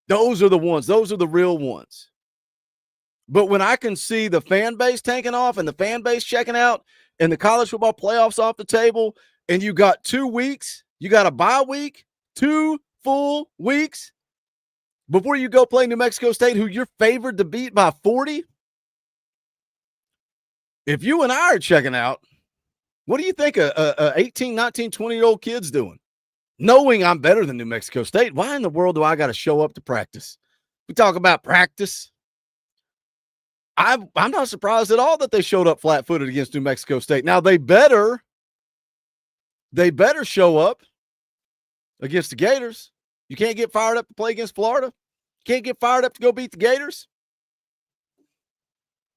Those are the ones. Those are the real ones. But when I can see the fan base tanking off and the fan base checking out and the college football playoffs off the table, and you got 2 weeks, you got a bye week, 2 full weeks before you go play New Mexico State, who you're favored to beat by 40. If you and I are checking out, what do you think a 18, 19, 20-year-old kid's doing? Knowing I'm better than New Mexico State, why in the world do I got to show up to practice? We talk about practice. I'm not surprised at all that they showed up flat-footed against New Mexico State. Now, they better show up against the Gators. You can't get fired up to play against Florida. You can't get fired up to go beat the Gators.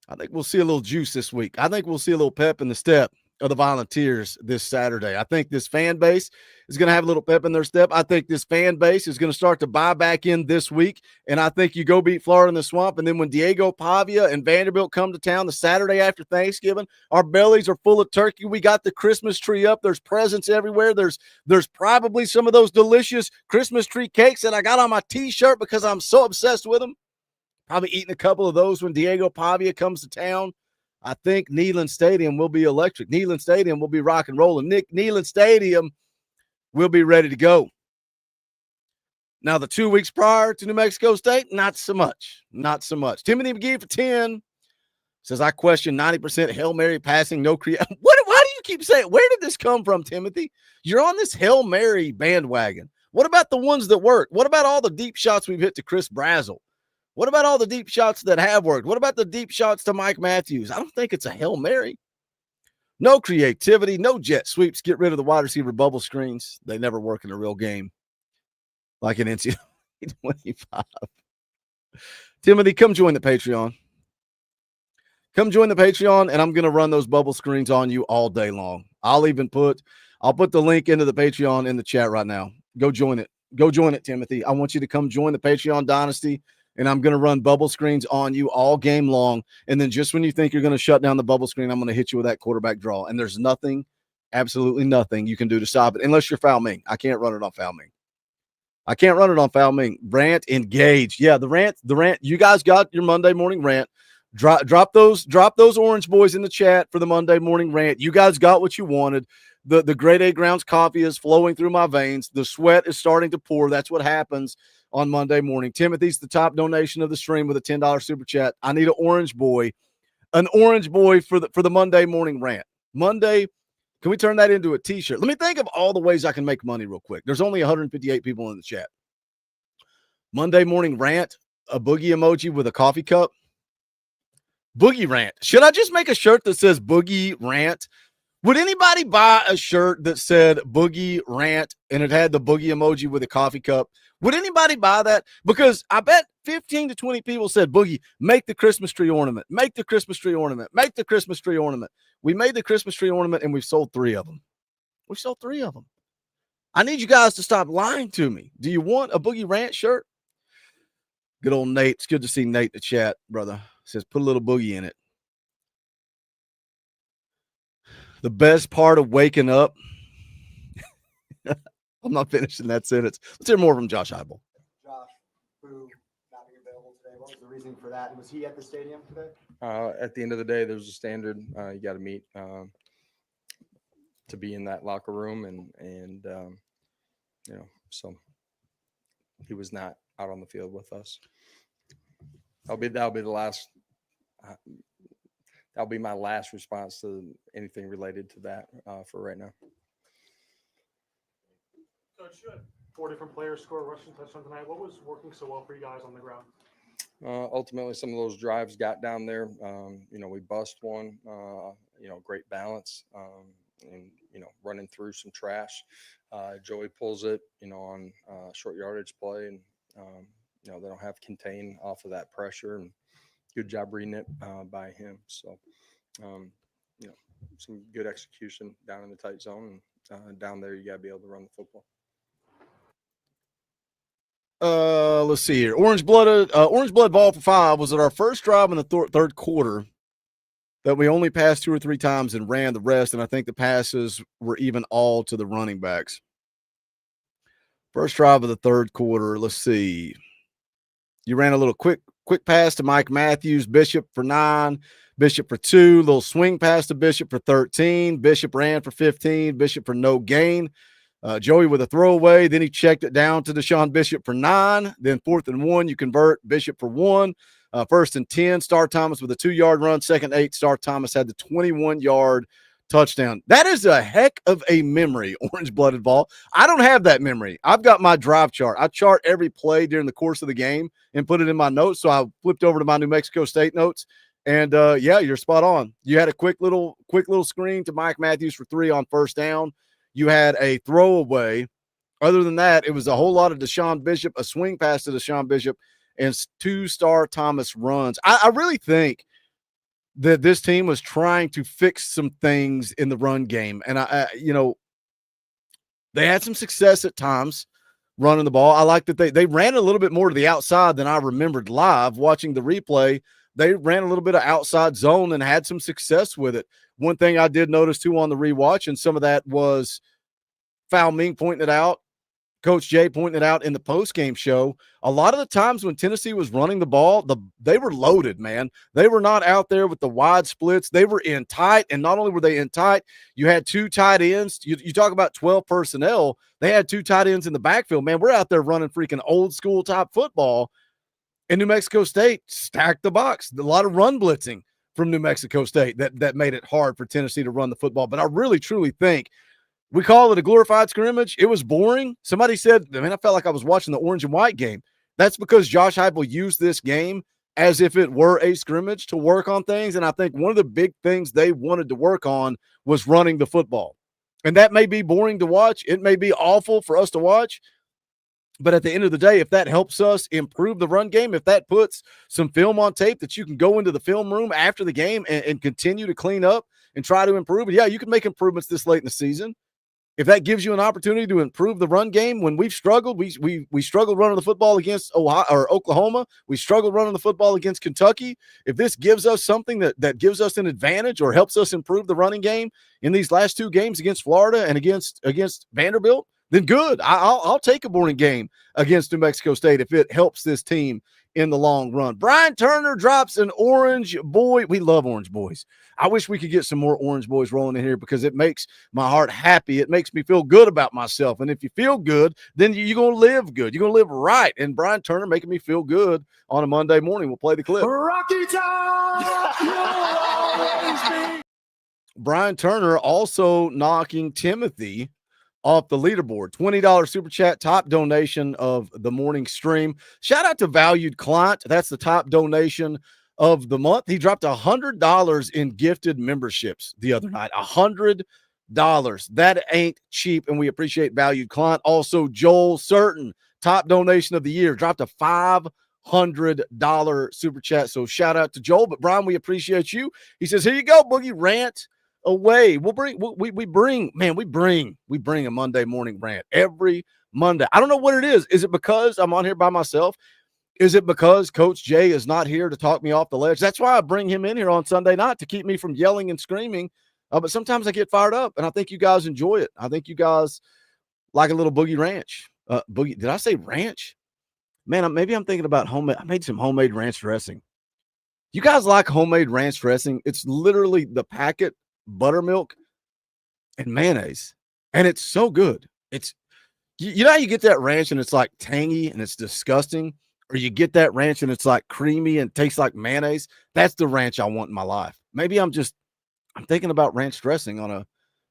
I think we'll see a little juice this week. I think we'll see a little pep in the step of the Volunteers this Saturday. I think this fan base is going to have a little pep in their step. I think this fan base is going to start to buy back in this week, and I think you go beat Florida in the Swamp, and then when Diego Pavia and Vanderbilt come to town the Saturday after Thanksgiving, our bellies are full of turkey. We got the Christmas tree up. There's presents everywhere. There's probably some of those delicious Christmas tree cakes that I got on my T-shirt because I'm so obsessed with them. Probably eating a couple of those when Diego Pavia comes to town. I think Neyland Stadium will be electric. Neyland Stadium will be rock and rolling. Neyland Stadium will be ready to go. Now, the 2 weeks prior to New Mexico State, not so much. Not so much. Timothy McGee for 10 Says, I question 90% Hail Mary passing, no create. Why do you keep saying, where did this come from, Timothy? You're on this Hail Mary bandwagon. What about the ones that work? What about all the deep shots we've hit to Chris Brazzell? What about all the deep shots that have worked? What about the deep shots to Mike Matthews? I don't think it's a Hail Mary. No creativity, no jet sweeps. Get rid of the wide receiver bubble screens. They never work in a real game like an NCAA 25. Timothy, come join the Patreon. Come join the Patreon, and I'm going to run those bubble screens on you all day long. I'll put the link into the Patreon in the chat right now. Go join it. Go join it, Timothy. I want you to come join the Patreon dynasty, and I'm going to run bubble screens on you all game long. And then just when you think you're going to shut down the bubble screen, I'm going to hit you with that quarterback draw. And there's nothing, absolutely nothing you can do to stop it unless you're foul ming. I can't run it on foul ming. I can't run it on foul ming. Rant, engage. Yeah, the rant. You guys got your Monday morning rant. Drop those orange boys in the chat for the Monday morning rant. You guys got what you wanted. The grade A grounds coffee is flowing through my veins. The sweat is starting to pour. That's what happens on Monday morning. Timothy's the top donation of the stream with a $10 super chat. I need an orange boy for the Monday morning rant. Monday, can we turn that into a t-shirt? Let me think of all the ways I can make money real quick. There's only 158 people in the chat. Monday morning rant, a boogie emoji with a coffee cup. Boogie rant. Should I just make a shirt that says boogie rant? Would anybody buy a shirt that said boogie rant and it had the boogie emoji with a coffee cup? Would anybody buy that? Because I bet 15 to 20 people said, Boogie, make the Christmas tree ornament. Make the Christmas tree ornament. Make the Christmas tree ornament. We made the Christmas tree ornament and we've sold 3 of them. We sold 3 of them. I need you guys to stop lying to me. Do you want a Boogie Rant shirt? Good old Nate. It's good to see Nate in the chat, brother. Says, put a little boogie in it. The best part of waking up. I'm not finishing that sentence. Let's hear more from Josh Heupel. Josh, who not being available today, what was the reason for that? Was he at the stadium today? At the end of the day, there's a standard you got to meet to be in that locker room, and so he was not out on the field with us. That'll be the last. That'll be my last response to anything related to that for right now. Coach, you had 4 different players score a rushing touchdown tonight. What was working so well for you guys on the ground? Ultimately, some of those drives got down there. We bust one. Great balance, and running through some trash. Joey pulls it, on short yardage play, and they don't have contain off of that pressure. And good job reading it by him. So, some good execution down in the tight zone, and down there you got to be able to run the football. Let's see here. Orange Blood Vol for 5 was at our first drive in the third quarter that we only passed 2 or 3 times and ran the rest, and I think the passes were even all to the running backs. First drive of the third quarter. Let's see. You ran a little quick pass to Mike Matthews, Bishop for 9, Bishop for 2, little swing pass to Bishop for 13, Bishop ran for 15, Bishop for no gain. Joey with a throwaway. Then he checked it down to Deshaun Bishop for 9. Then 4th and 1, you convert Bishop for 1. 1st and 10, Star Thomas with a 2-yard run. 2nd and 8, Star Thomas had the 21-yard touchdown. That is a heck of a memory, orange-blooded ball. I don't have that memory. I've got my drive chart. I chart every play during the course of the game and put it in my notes. So I flipped over to my New Mexico State notes. And, you're spot on. You had a quick little screen to Mike Matthews for 3 on 1st down. You had a throwaway. Other than that, it was a whole lot of Deshaun Bishop, a swing pass to Deshaun Bishop, and 2 Star Thomas runs. I really think that this team was trying to fix some things in the run game. And, they had some success at times running the ball. I like that they ran a little bit more to the outside than I remembered live watching the replay. They ran a little bit of outside zone and had some success with it. One thing I did notice, too, on the rewatch, and some of that was Foul Ming pointing it out, Coach Jay pointing it out in the postgame show. A lot of the times when Tennessee was running the ball, they were loaded, man. They were not out there with the wide splits. They were in tight, and not only were they in tight, you had 2 tight ends. You talk about 12 personnel. They had 2 tight ends in the backfield. Man, we're out there running freaking old-school type football. And New Mexico State stacked the box. A lot of run blitzing from New Mexico State that made it hard for Tennessee to run the football. But I really, truly think we call it a glorified scrimmage. It was boring. Somebody said, I felt like I was watching the orange and white game. That's because Josh Heupel used this game as if it were a scrimmage to work on things. And I think one of the big things they wanted to work on was running the football. And that may be boring to watch. It may be awful for us to watch. But at the end of the day, if that helps us improve the run game, if that puts some film on tape that you can go into the film room after the game and continue to clean up and try to improve it, yeah, you can make improvements this late in the season. If that gives you an opportunity to improve the run game, when we've struggled, we struggled running the football against Ohio or Oklahoma. We struggled running the football against Kentucky. If this gives us something that gives us an advantage or helps us improve the running game in these last two games against Florida and against Vanderbilt, then good. I'll take a boring game against New Mexico State if it helps this team in the long run. Brian Turner drops an Orange Boy. We love Orange Boys. I wish we could get some more Orange Boys rolling in here because it makes my heart happy. It makes me feel good about myself. And if you feel good, then you're going to live good. You're going to live right. And Brian Turner making me feel good on a Monday morning. We'll play the clip. Rocky Top! Brian Turner also knocking Timothy off the leaderboard. $20 super chat, top donation of the morning stream. Shout out to Valued Client. That's the top donation of the month. He dropped $100 in gifted memberships the other night. $100. That ain't cheap, and we appreciate Valued Client. Also, Joel Certain, top donation of the year, dropped a $500 super chat. So shout out to Joel. But Brian, we appreciate you. He says, here you go, Boogie, rant away. We bring a Monday morning rant every Monday. I don't know what it is. Is it because I'm on here by myself? Is it because Coach Jay is not here to talk me off the ledge? That's why I bring him in here on Sunday night, to keep me from yelling and screaming. But sometimes I get fired up, and I think you guys enjoy it. I think you guys like a little Boogie Ranch. Boogie, did I say ranch? Man, maybe I'm thinking about homemade. I made some homemade ranch dressing. You guys like homemade ranch dressing? It's literally the packet buttermilk and mayonnaise, and it's so good. It's you know how you get that ranch and it's like tangy and it's disgusting, or you get that ranch and it's like creamy and tastes like mayonnaise. That's the ranch I want in my life. Maybe I'm thinking about ranch dressing on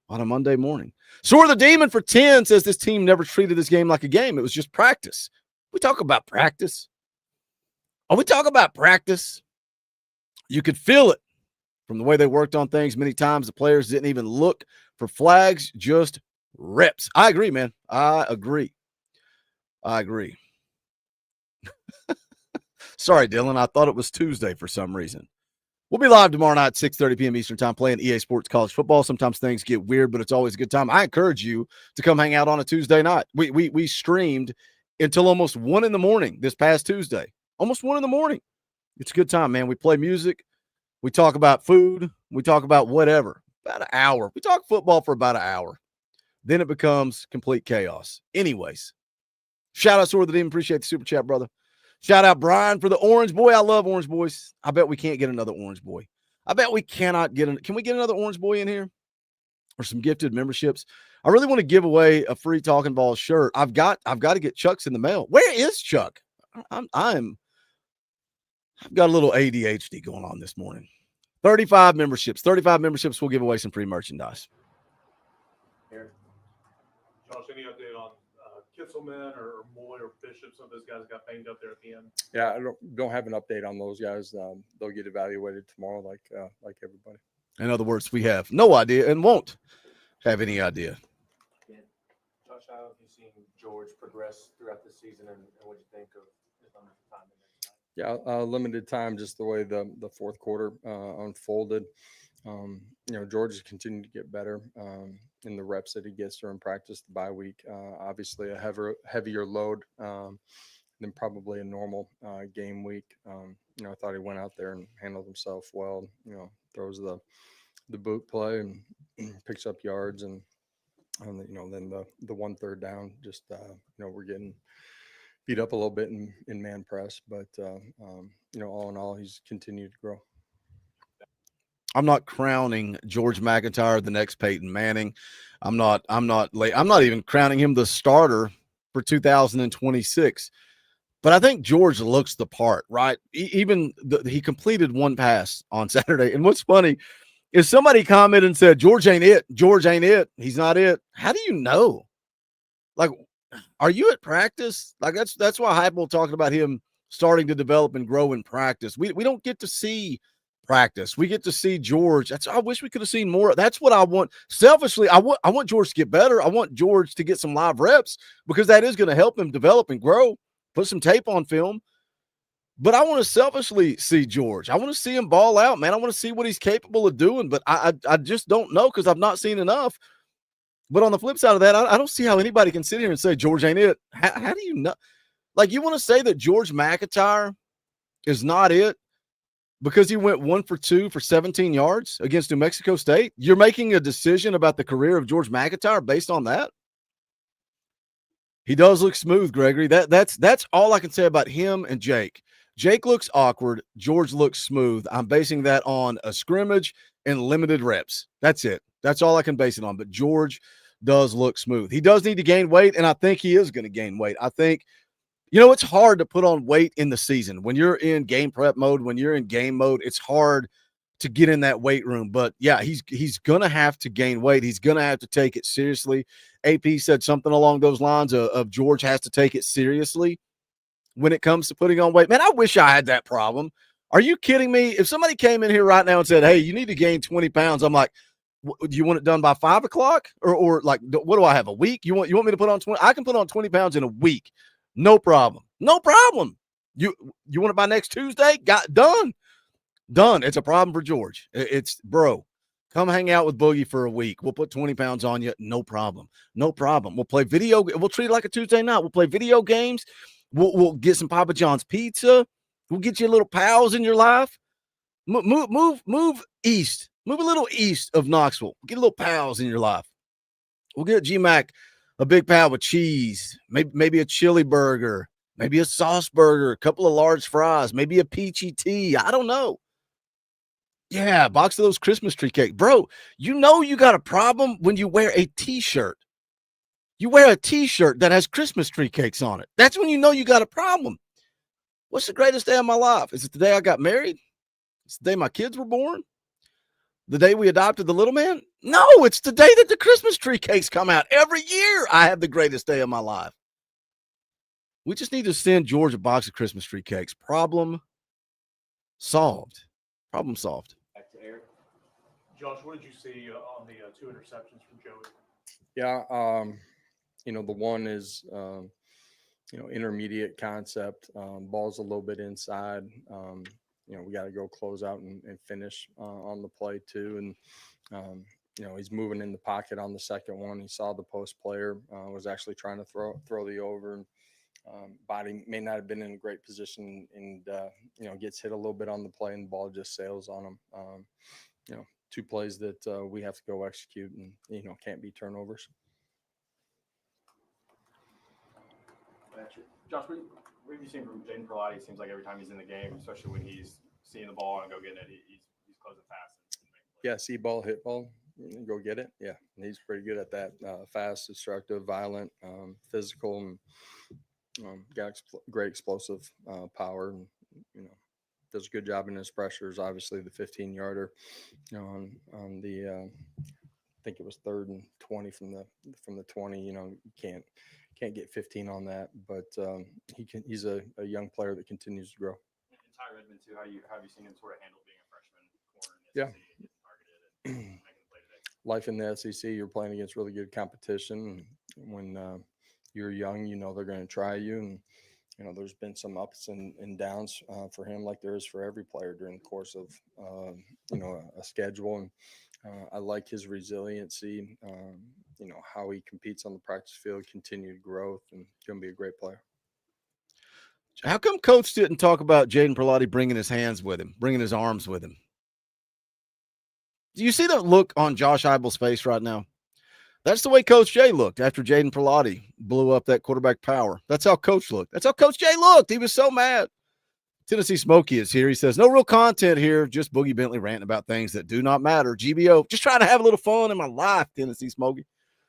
a Monday morning. Soar the Demon for 10 says this team never treated this game like a game. It was just practice. We talk about practice. We talk about practice. You could feel it from the way they worked on things. Many times the players didn't even look for flags, just reps. I agree, man. I agree. Sorry, Dylan. I thought it was Tuesday for some reason. We'll be live tomorrow night, 6:30 p.m. Eastern time, playing EA Sports College Football. Sometimes things get weird, but it's always a good time. I encourage you to come hang out on a Tuesday night. We streamed until almost 1 a.m. this past Tuesday. Almost 1 a.m. It's a good time, man. We play music. We talk about food. We talk about whatever. About an hour. We talk football for about an hour. Then it becomes complete chaos. Anyways, shout out to the Demon. Appreciate the super chat, brother. Shout out Brian for the Orange Boy. I love Orange Boys. I bet we can't get another Orange Boy. I bet we cannot get Can we get another Orange Boy in here? Or some gifted memberships? I really want to give away a free Talkin VAWLS shirt. I've got to get Chuck's in the mail. Where is Chuck? I've got a little ADHD going on this morning. 35 memberships. 35 memberships. We'll give away some free merchandise. Josh, any update on Kitzelman or Moy or Bishop? Some of those guys got banged up there at the end. Yeah, I don't have an update on those guys. They'll get evaluated tomorrow, like everybody. In other words, we have no idea and won't have any idea. Josh, how have you seen George progress throughout the season, and what do you think of his limited time in there tonight? Yeah, limited time, just the way the fourth quarter unfolded. George has continued to get better in the reps that he gets during practice, the bye week. Obviously, a heavier load than probably a normal game week. I thought he went out there and handled himself well. Throws the boot play and picks up yards, and then the 1 3rd down. Just we're getting beat up a little bit in man press, but all in all, he's continued to grow. I'm not crowning George McIntyre the next Peyton Manning. I'm not even crowning him the starter for 2026. But I think George looks the part, right? He completed one pass on Saturday. And what's funny is somebody commented and said, George ain't it. George ain't it. He's not it. How do you know? Like, are you at practice? Like, that's why Heupel talking about him starting to develop and grow in practice. We don't get to see practice. We get to see George. I wish we could have seen more. That's what I want. Selfishly, I want George to get better. I want George to get some live reps because that is going to help him develop and grow, put some tape on film. But I want to selfishly see George. I want to see him ball out, man. I want to see what he's capable of doing, but I just don't know because I've not seen enough. But on the flip side of that, I don't see how anybody can sit here and say George ain't it. How do you know? Like, you want to say that George McIntyre is not it because he went 1 for 2 for 17 yards against New Mexico State? You're making a decision about the career of George McIntyre based on that? He does look smooth, Gregory. That's all I can say about him and Jake. Jake looks awkward. George looks smooth. I'm basing that on a scrimmage and limited reps. That's it. That's all I can base it on. But George does look smooth. He does need to gain weight, and I think he is going to gain weight. I think, it's hard to put on weight in the season. When you're in game prep mode, when you're in game mode, it's hard to get in that weight room. But, yeah, he's going to have to gain weight. He's going to have to take it seriously. AP said something along those lines of George has to take it seriously when it comes to putting on weight. Man, I wish I had that problem. Are you kidding me? If somebody came in here right now and said, hey, you need to gain 20 pounds, I'm like, do you want it done by 5 o'clock? Or like, what do I have, a week? You want me to put on 20? I can put on 20 pounds in a week. No problem. No problem. You want it by next Tuesday? Got done. Done. It's a problem for George. It's, bro, come hang out with Boogie for a week. We'll put 20 pounds on you. No problem. No problem. We'll play video. We'll treat it like a Tuesday night. We'll play video games. We'll get some Papa John's pizza. We'll get you a little pals in your life. Move east. Move a little east of Knoxville. Get a little pals in your life. We'll get G-Mac a big pal with cheese, maybe a chili burger, maybe a sauce burger, a couple of large fries, maybe a peachy tea. I don't know. Yeah, a box of those Christmas tree cake. Bro, you got a problem when you wear a T-shirt. You wear a T-shirt that has Christmas tree cakes on it. That's when you got a problem. What's the greatest day of my life? Is it the day I got married? It's the day my kids were born? The day we adopted the little man? No, it's the day that the Christmas tree cakes come out. Every year I have the greatest day of my life. We just need to send George a box of Christmas tree cakes. Problem solved. Problem solved. Back to Eric. Josh, what did you see on the 2 interceptions from Joey? Yeah, the one is, intermediate concept. Ball's a little bit inside. We got to go close out and finish on the play too. And, he's moving in the pocket on the second one. He saw the post player, was actually trying to throw the over. And body may not have been in a great position and, gets hit a little bit on the play and the ball just sails on him. 2 plays that we have to go execute and, can't be turnovers. Josh, what have you seen from Jaden Perlotti? It seems like every time he's in the game, especially when he's seeing the ball and go getting it, he's closing fast. Yeah, see ball, hit ball, go get it. Yeah, and he's pretty good at that. Fast, destructive, violent, physical, and got great explosive power. And does a good job in his pressures. Obviously, the 15-yarder on the I think it was 3rd and 20 from the 20. You can't get 15 on that, but he's a young player that continues to grow. And Ty Redmond too. How have you seen him sort of handle being a freshman corner? Yeah. Life in the SEC, you're playing against really good competition. When you're young, they're going to try you, and there's been some ups and downs for him, like there is for every player during the course of a schedule. And I like his resiliency. How he competes on the practice field, continued growth, and going to be a great player. How come Coach didn't talk about Jaden Perlotti bringing his hands with him, bringing his arms with him? Do you see the look on Josh Heupel's face right now? That's the way Coach Jay looked after Jaden Perlotti blew up that quarterback power. That's how Coach looked. That's how Coach Jay looked. He was so mad. Tennessee Smokey is here. He says, no real content here, just Boogie Bentley ranting about things that do not matter. GBO, just trying to have a little fun in my life, Tennessee Smokey.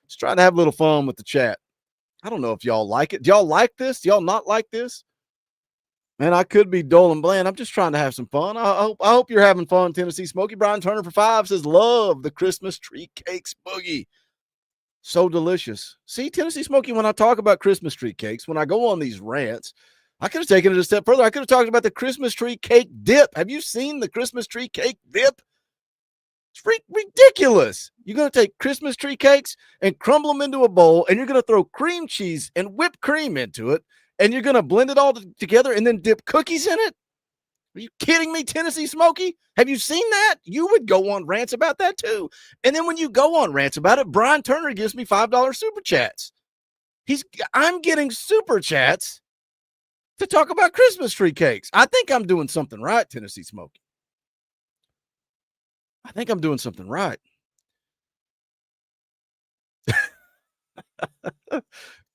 Just trying to have a little fun with the chat. I don't know if y'all like it. Do y'all like this? Do y'all not like this? Man, I could be dull and bland. I'm just trying to have some fun. I hope you're having fun, Tennessee Smoky. Brian Turner for 5 says, love the Christmas tree cakes, Boogie. So delicious. See, Tennessee Smoky, when I talk about Christmas tree cakes, when I go on these rants, I could have taken it a step further. I could have talked about the Christmas tree cake dip. Have you seen the Christmas tree cake dip? It's ridiculous. You're going to take Christmas tree cakes and crumble them into a bowl, and you're going to throw cream cheese and whipped cream into it, and you're going to blend it all together and then dip cookies in it? Are you kidding me, Tennessee Smoky? Have you seen that? You would go on rants about that too. And then when you go on rants about it, Brian Turner gives me $5 super chats. I'm getting super chats to talk about Christmas tree cakes. I think I'm doing something right, Tennessee Smoky. I think I'm doing something right.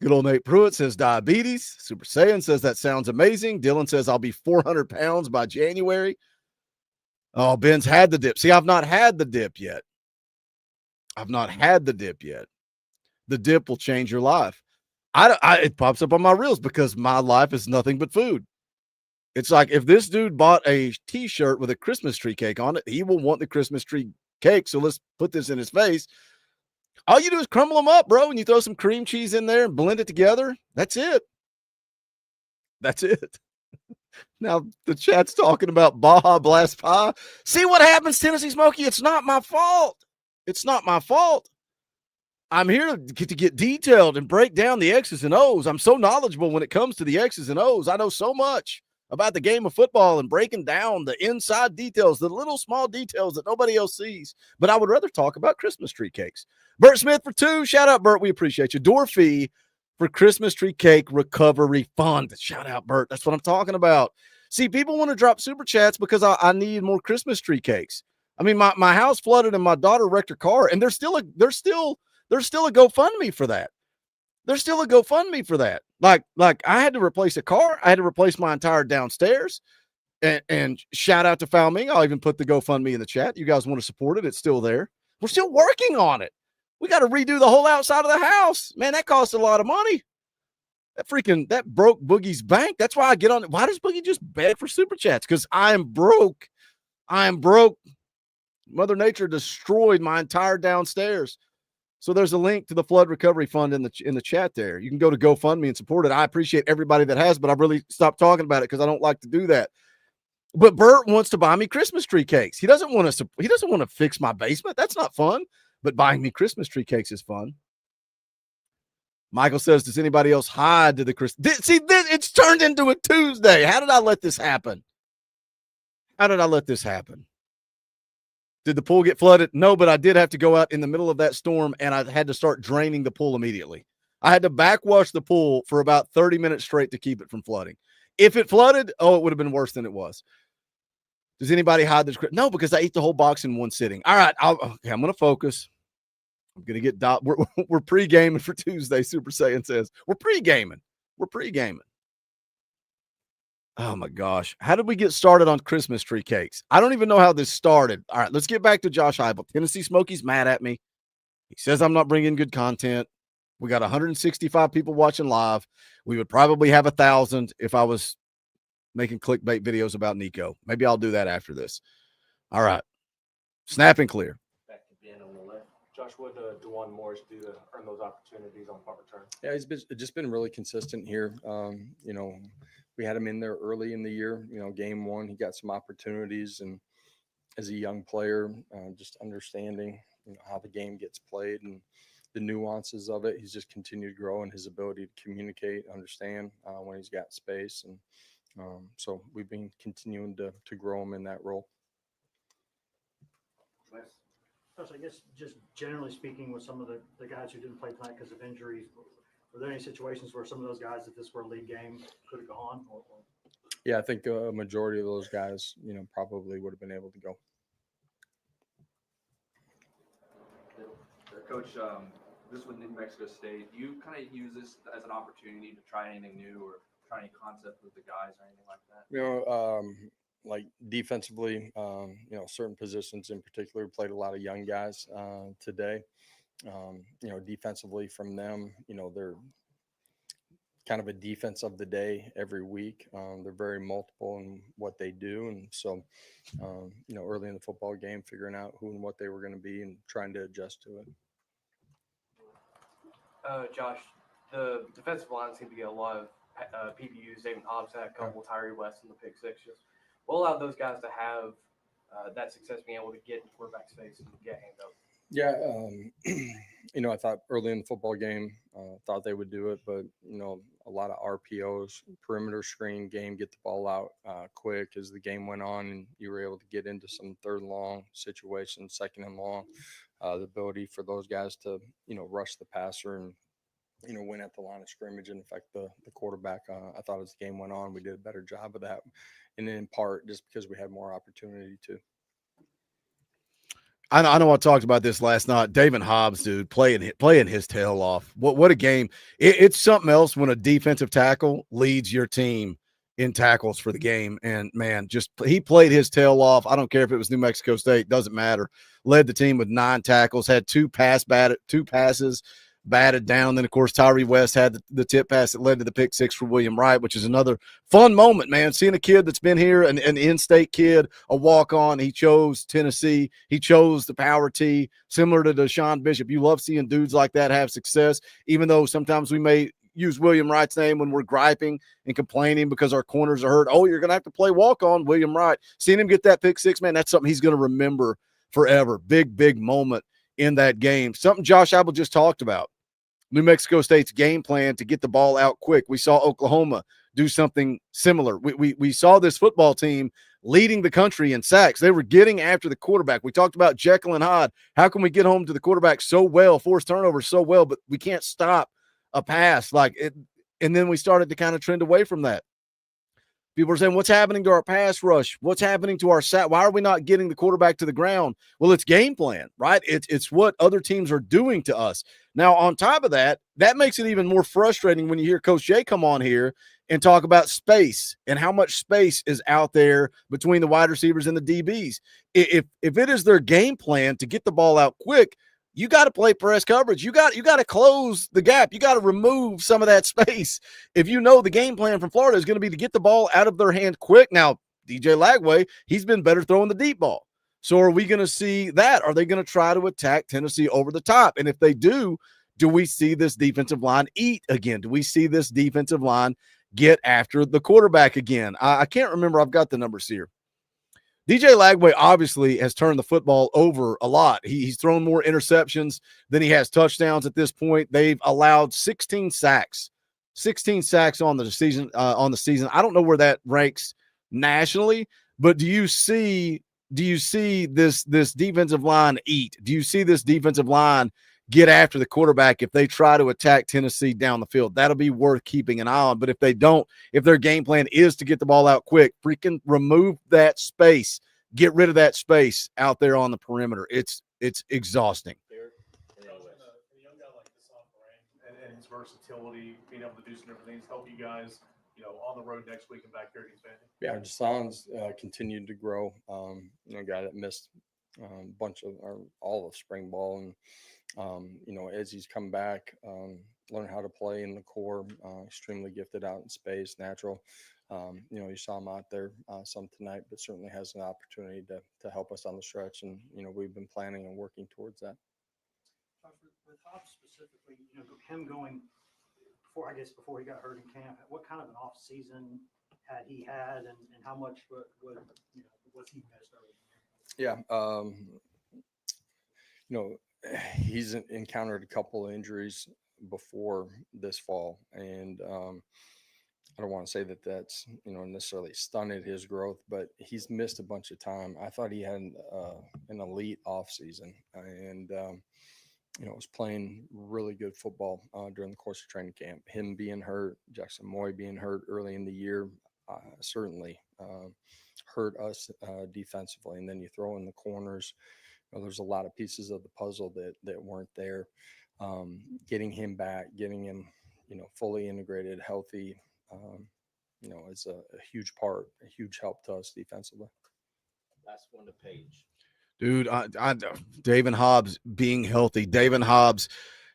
Good old Nate Pruitt says diabetes. Super Saiyan says that sounds amazing. Dylan says I'll be 400 pounds by January. Oh, Ben's had the dip. See, I've not had the dip yet. The dip will change your life. It pops up on my reels because my life is nothing but food. It's like if this dude bought a T-shirt with a Christmas tree cake on it, he will want the Christmas tree cake. So let's put this in his face. All you do is crumble them up, bro, and you throw some cream cheese in there and blend it together. That's it. Now, the chat's talking about Baja Blast Pie. See what happens, Tennessee Smoky? It's not my fault. I'm here to get detailed and break down the X's and O's. I'm so knowledgeable when it comes to the X's and O's. I know so much about the game of football and breaking down the inside details, the little small details that nobody else sees. But I would rather talk about Christmas tree cakes. Bert Smith for 2. Shout out, Bert. We appreciate you. Dorothy for Christmas tree cake recovery fund. Shout out, Bert. That's what I'm talking about. See, people want to drop super chats because I need more Christmas tree cakes. I mean, my house flooded and my daughter wrecked her car, and there's still a GoFundMe for that. Like I had to replace a car. I had to replace my entire downstairs. And shout out to Foul Ming. I'll even put the GoFundMe in the chat. You guys want to support it? It's still there. We're still working on it. We got to redo the whole outside of the house. Man, that costs a lot of money. That broke Boogie's bank. That's why I get on it. Why does Boogie just beg for super chats? Because I am broke. Mother Nature destroyed my entire downstairs. So there's a link to the flood recovery fund in the chat there. You can go to GoFundMe and support it. I appreciate everybody that has, but I've really stopped talking about it because I don't like to do that. But Bert wants to buy me Christmas tree cakes. He doesn't want to fix my basement. That's not fun. But buying me Christmas tree cakes is fun. Michael says, does anybody else hide to the Christmas? See, it's turned into a Tuesday. How did I let this happen? Did the pool get flooded? No, but I did have to go out in the middle of that storm, and I had to start draining the pool immediately. I had to backwash the pool for about 30 minutes straight to keep it from flooding. If it flooded, it would have been worse than it was. Does anybody hide this? No, because I ate the whole box in one sitting. All right, I'm going to focus. I'm going to get we're pre-gaming for Tuesday, Super Saiyan says. We're pre-gaming. Oh, my gosh. How did we get started on Christmas tree cakes? I don't even know how this started. All right, let's get back to Josh Heupel. Tennessee Smoky's mad at me. He says I'm not bringing good content. We got 165 people watching live. We would probably have 1,000 if I was making clickbait videos about Nico. Maybe I'll do that after this. All right. Snap and clear. Back to Ben on the left. Josh, what did DeJuan Morris do to earn those opportunities on punt return? Yeah, he's just been really consistent here. We had him in there early in the year. Game 1, he got some opportunities, and as a young player, just understanding how the game gets played and the nuances of it. He's just continued to grow in his ability to communicate, understand when he's got space, and so we've been continuing to grow him in that role. Josh, I guess just generally speaking, with some of the guys who didn't play tonight because of injuries, were there any situations where some of those guys, if this were a league game, could have gone? Yeah, I think a majority of those guys, probably would have been able to go. Coach, this with New Mexico State, do you kind of use this as an opportunity to try anything new or try any concept with the guys or anything like that? Like defensively, certain positions in particular, played a lot of young guys today. Defensively from them, kind of a defense of the day every week. They're very multiple in what they do. And so, early in the football game, figuring out who and what they were going to be and trying to adjust to it. Josh, the defensive line seemed to get a lot of PBUs. David Hobbs had a couple, Tyree West in the pick sixes. What allowed those guys to have that success, being able to get in quarterback's face and get hand up? Yeah, I thought early in the football game, thought they would do it, but, a lot of RPOs, perimeter screen game, get the ball out quick as the game went on, and you were able to get into some third and long situations, second and long. The ability for those guys to, rush the passer and, win at the line of scrimmage and affect the quarterback. I thought as the game went on, we did a better job of that, and in part just because we had more opportunity to. I know I talked about this last night. David Hobbs, dude, playing his tail off. What a game. It's something else when a defensive tackle leads your team in tackles for the game. And, man, he played his tail off. I don't care if it was New Mexico State. Doesn't matter. Led the team with 9 tackles, had 2 passes batted down. Then, of course, Tyree West had the tip pass that led to the pick 6 for William Wright, which is another fun moment, man. Seeing a kid that's been here, an in-state kid, a walk-on. He chose Tennessee. He chose the Power T, similar to Deshaun Bishop. You love seeing dudes like that have success, even though sometimes we may use William Wright's name when we're griping and complaining because our corners are hurt. Oh, you're going to have to play walk-on William Wright. Seeing him get that pick 6, man, that's something he's going to remember forever. Big, big moment in that game. Something Josh Heupel just talked about. New Mexico State's game plan to get the ball out quick. We saw Oklahoma do something similar. We saw this football team leading the country in sacks. They were getting after the quarterback. We talked about Jekyll and Hyde. How can we get home to the quarterback so well, force turnovers so well, but we can't stop a pass like it? And then we started to kind of trend away from that. People are saying, what's happening to our pass rush? What's happening to our sack? Why are we not getting the quarterback to the ground? Well, it's game plan, right? It's what other teams are doing to us. Now, on top of that, that makes it even more frustrating when you hear Coach Jay come on here and talk about space and how much space is out there between the wide receivers and the DBs. If it is their game plan to get the ball out quick, you got to play press coverage. You got to close the gap. You got to remove some of that space. If you know the game plan from Florida is going to be to get the ball out of their hand quick. Now, DJ Lagway, he's been better throwing the deep ball. So are we going to see that? Are they going to try to attack Tennessee over the top? And if they do we see this defensive line eat again? Do we see this defensive line get after the quarterback again? I can't remember. I've got the numbers here. DJ Lagway obviously has turned the football over a lot. He's thrown more interceptions than he has touchdowns at this point. They've allowed 16 sacks on the season. I don't know where that ranks nationally, but do you see this defensive line eat? Do you see this defensive line get after the quarterback if they try to attack Tennessee down the field? That'll be worth keeping an eye on. But if they don't, if their game plan is to get the ball out quick, freaking remove that space. Get rid of that space out there on the perimeter. It's exhausting. And his versatility, being able to do some different things, help you guys, on the road next week and back here against Vandy. Yeah, Jason's continued to grow. A guy that missed a bunch of all of spring ball, and as he's come back, learn how to play in the core. Extremely gifted out in space, natural. You saw him out there some tonight, but certainly has an opportunity to help us on the stretch, and we've been planning and working towards that. With Hobbs specifically, him going before he got hurt in camp, what kind of an off season had he had, and how much was he missed early? Yeah, he's encountered a couple of injuries before this fall, and I don't want to say that that's necessarily stunted his growth, but he's missed a bunch of time. I thought he had an elite offseason, and was playing really good football during the course of training camp. Him being hurt, Jackson Moy being hurt early in the year, certainly hurt us defensively. And then you throw in the corners. There's a lot of pieces of the puzzle that weren't there. Getting him back, getting him fully integrated, healthy, is a huge part, a huge help to us defensively. Last one to Page. Dude, I David Hobbs being healthy. David Hobbs,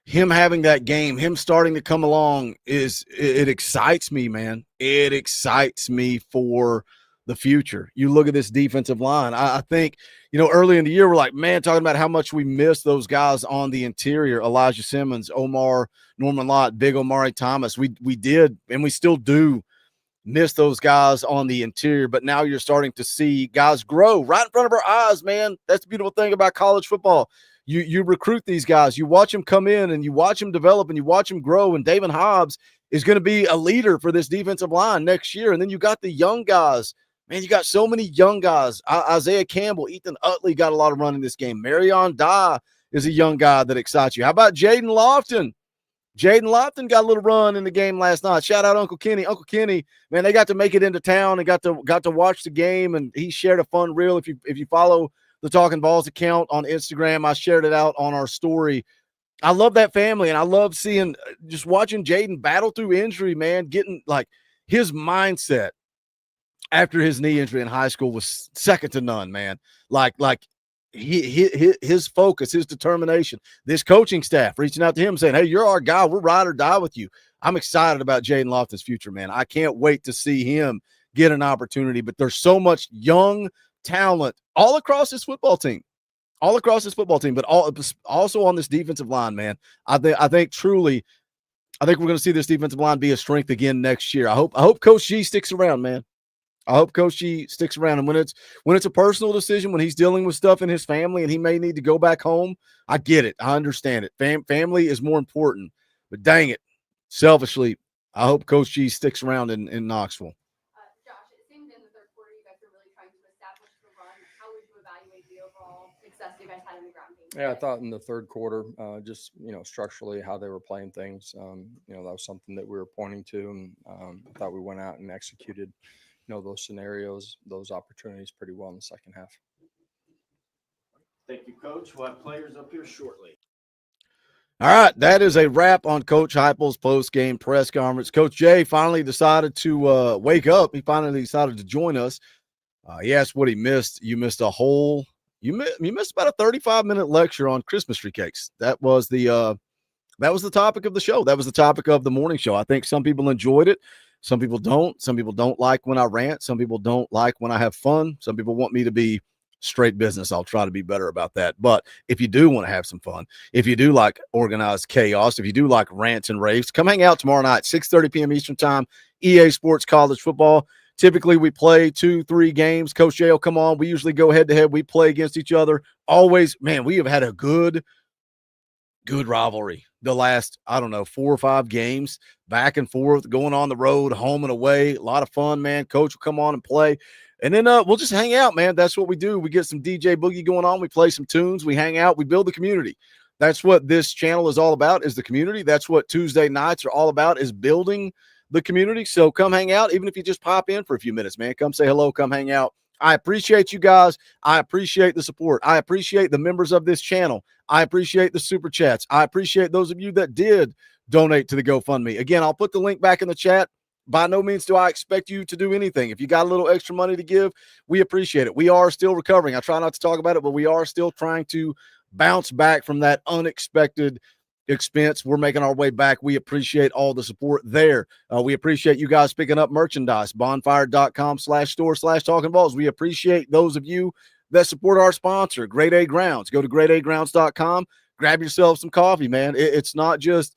him having that game, him starting to come along it excites me, man. It excites me for the future. You look at this defensive line. I think, early in the year, we're like, man, talking about how much we miss those guys on the interior, Elijah Simmons, Omar, Norman Lott, Big Omari Thomas. We did, and we still do miss those guys on the interior, but now you're starting to see guys grow right in front of our eyes, man. That's the beautiful thing about college football. You recruit these guys, you watch them come in and you watch them develop and you watch them grow, and David Hobbs is going to be a leader for this defensive line next year. And then you got the young guys. Man, you got so many young guys. Isaiah Campbell, Ethan Utley got a lot of run in this game. Marion Dye is a young guy that excites you. How about Jaden Lofton? Jaden Lofton got a little run in the game last night. Shout out Uncle Kenny. Uncle Kenny, man, they got to make it into town and got to watch the game, and he shared a fun reel. If you follow the Talkin VAWLS account on Instagram, I shared it out on our story. I love that family, and I love just watching Jaden battle through injury, man, getting like his mindset after his knee injury in high school was second to none, man. Like his focus, his determination, this coaching staff reaching out to him saying, hey, you're our guy. We're ride or die with you. I'm excited about Jaden Lofton's future, man. I can't wait to see him get an opportunity, but there's so much young talent all across this football team, but also on this defensive line, man. I think truly, I think we're going to see this defensive line be a strength again next year. I hope Coach G sticks around, man. I hope Coach G sticks around. And when it's a personal decision, when he's dealing with stuff in his family and he may need to go back home, I get it. I understand it. Family is more important. But dang it, selfishly, I hope Coach G sticks around in Knoxville. Josh, it seemed in the third quarter you guys were really trying to establish the run. How would you evaluate the overall success you guys had in the ground game? Yeah, I thought in the third quarter, just structurally how they were playing things, that was something that we were pointing to, and I thought we went out and executed those scenarios, those opportunities pretty well in the second half. Thank you, Coach. We'll have players up here shortly. All right, that is a wrap on Coach Heupel's post-game press conference. Coach Jay finally decided to wake up. He finally decided to join us. He asked what he missed. You missed about a 35-minute lecture on Christmas tree cakes. That was the topic of the show. That was the topic of the morning show. I think some people enjoyed it. Some people don't. Some people don't like when I rant. Some people don't like when I have fun. Some people want me to be straight business. I'll try to be better about that. But if you do want to have some fun, if you do like organized chaos, if you do like rants and raves, come hang out tomorrow night, 6:30 p.m. Eastern time, EA Sports College Football. Typically, we play 2-3 games. Coach Jay will come on. We usually go head-to-head. We play against each other. Always, man, we have had a good rivalry the last, 4 or 5 games, back and forth, going on the road, home and away. A lot of fun, man. Coach will come on and play. And then we'll just hang out, man. That's what we do. We get some DJ Boogie going on. We play some tunes. We hang out. We build the community. That's what this channel is all about, is the community. That's what Tuesday nights are all about, is building the community. So come hang out, even if you just pop in for a few minutes, man. Come say hello. Come hang out. I appreciate you guys. I appreciate the support. I appreciate the members of this channel. I appreciate the super chats. I appreciate those of you that did donate to the GoFundMe. Again, I'll put the link back in the chat. By no means do I expect you to do anything. If you got a little extra money to give, we appreciate it. We are still recovering. I try not to talk about it, but we are still trying to bounce back from that unexpected expense. We're making our way back. We appreciate all the support there. We appreciate you guys picking up merchandise, bonfire.com/store/Talkin VAWLS. We appreciate those of you that support our sponsor, Grade A Grounds. Go to gradeagrounds.com, grab yourself some coffee, man. It's not just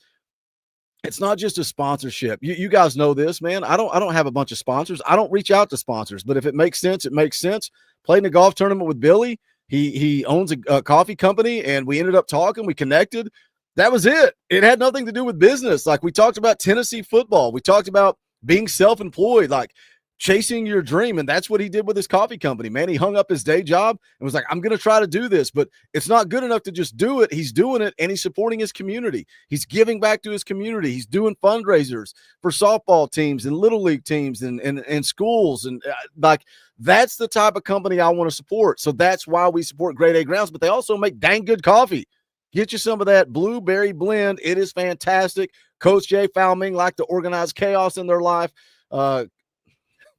a sponsorship. You guys know this, man. I don't have a bunch of sponsors. I don't reach out to sponsors, but if it makes sense, it makes sense. Played in a golf tournament with Billy. He owns a coffee company, and we ended up talking. We connected. That was it. It had nothing to do with business. Like, we talked about Tennessee football. We talked about being self-employed, like chasing your dream. And that's what he did with his coffee company, man. He hung up his day job and was like, I'm going to try to do this, but it's not good enough to just do it. He's doing it, and he's supporting his community. He's giving back to his community. He's doing fundraisers for softball teams and little league teams and schools. And like, that's the type of company I want to support. So that's why we support Grade A Grounds, but they also make dang good coffee. Get you some of that blueberry blend. It is fantastic. Coach Jay Falming like to organize chaos in their life.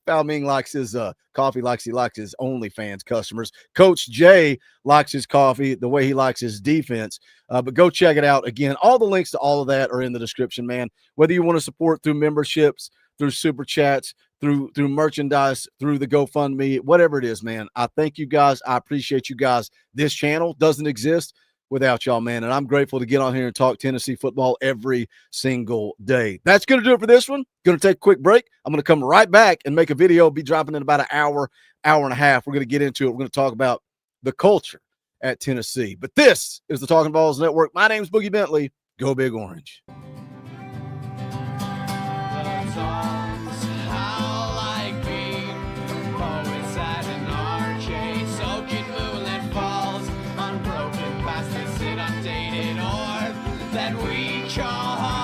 Foul Ming likes his coffee like he likes his OnlyFans customers. Coach Jay likes his coffee the way he likes his defense. But go check it out. Again, all the links to all of that are in the description, man. Whether you want to support through memberships, through super chats, through merchandise, through the GoFundMe, whatever it is, man. I thank you guys. I appreciate you guys. This channel doesn't exist without y'all, man. And I'm grateful to get on here and talk Tennessee football every single day. That's going to do it for this one. Going to take a quick break. I'm going to come right back and make a video. Be dropping in about an hour and a half. We're going to get into it. We're going to talk about the culture at Tennessee. But this is the Talkin VAWLS Network. My name's Boogie Bentley. Go Big Orange. That we call home.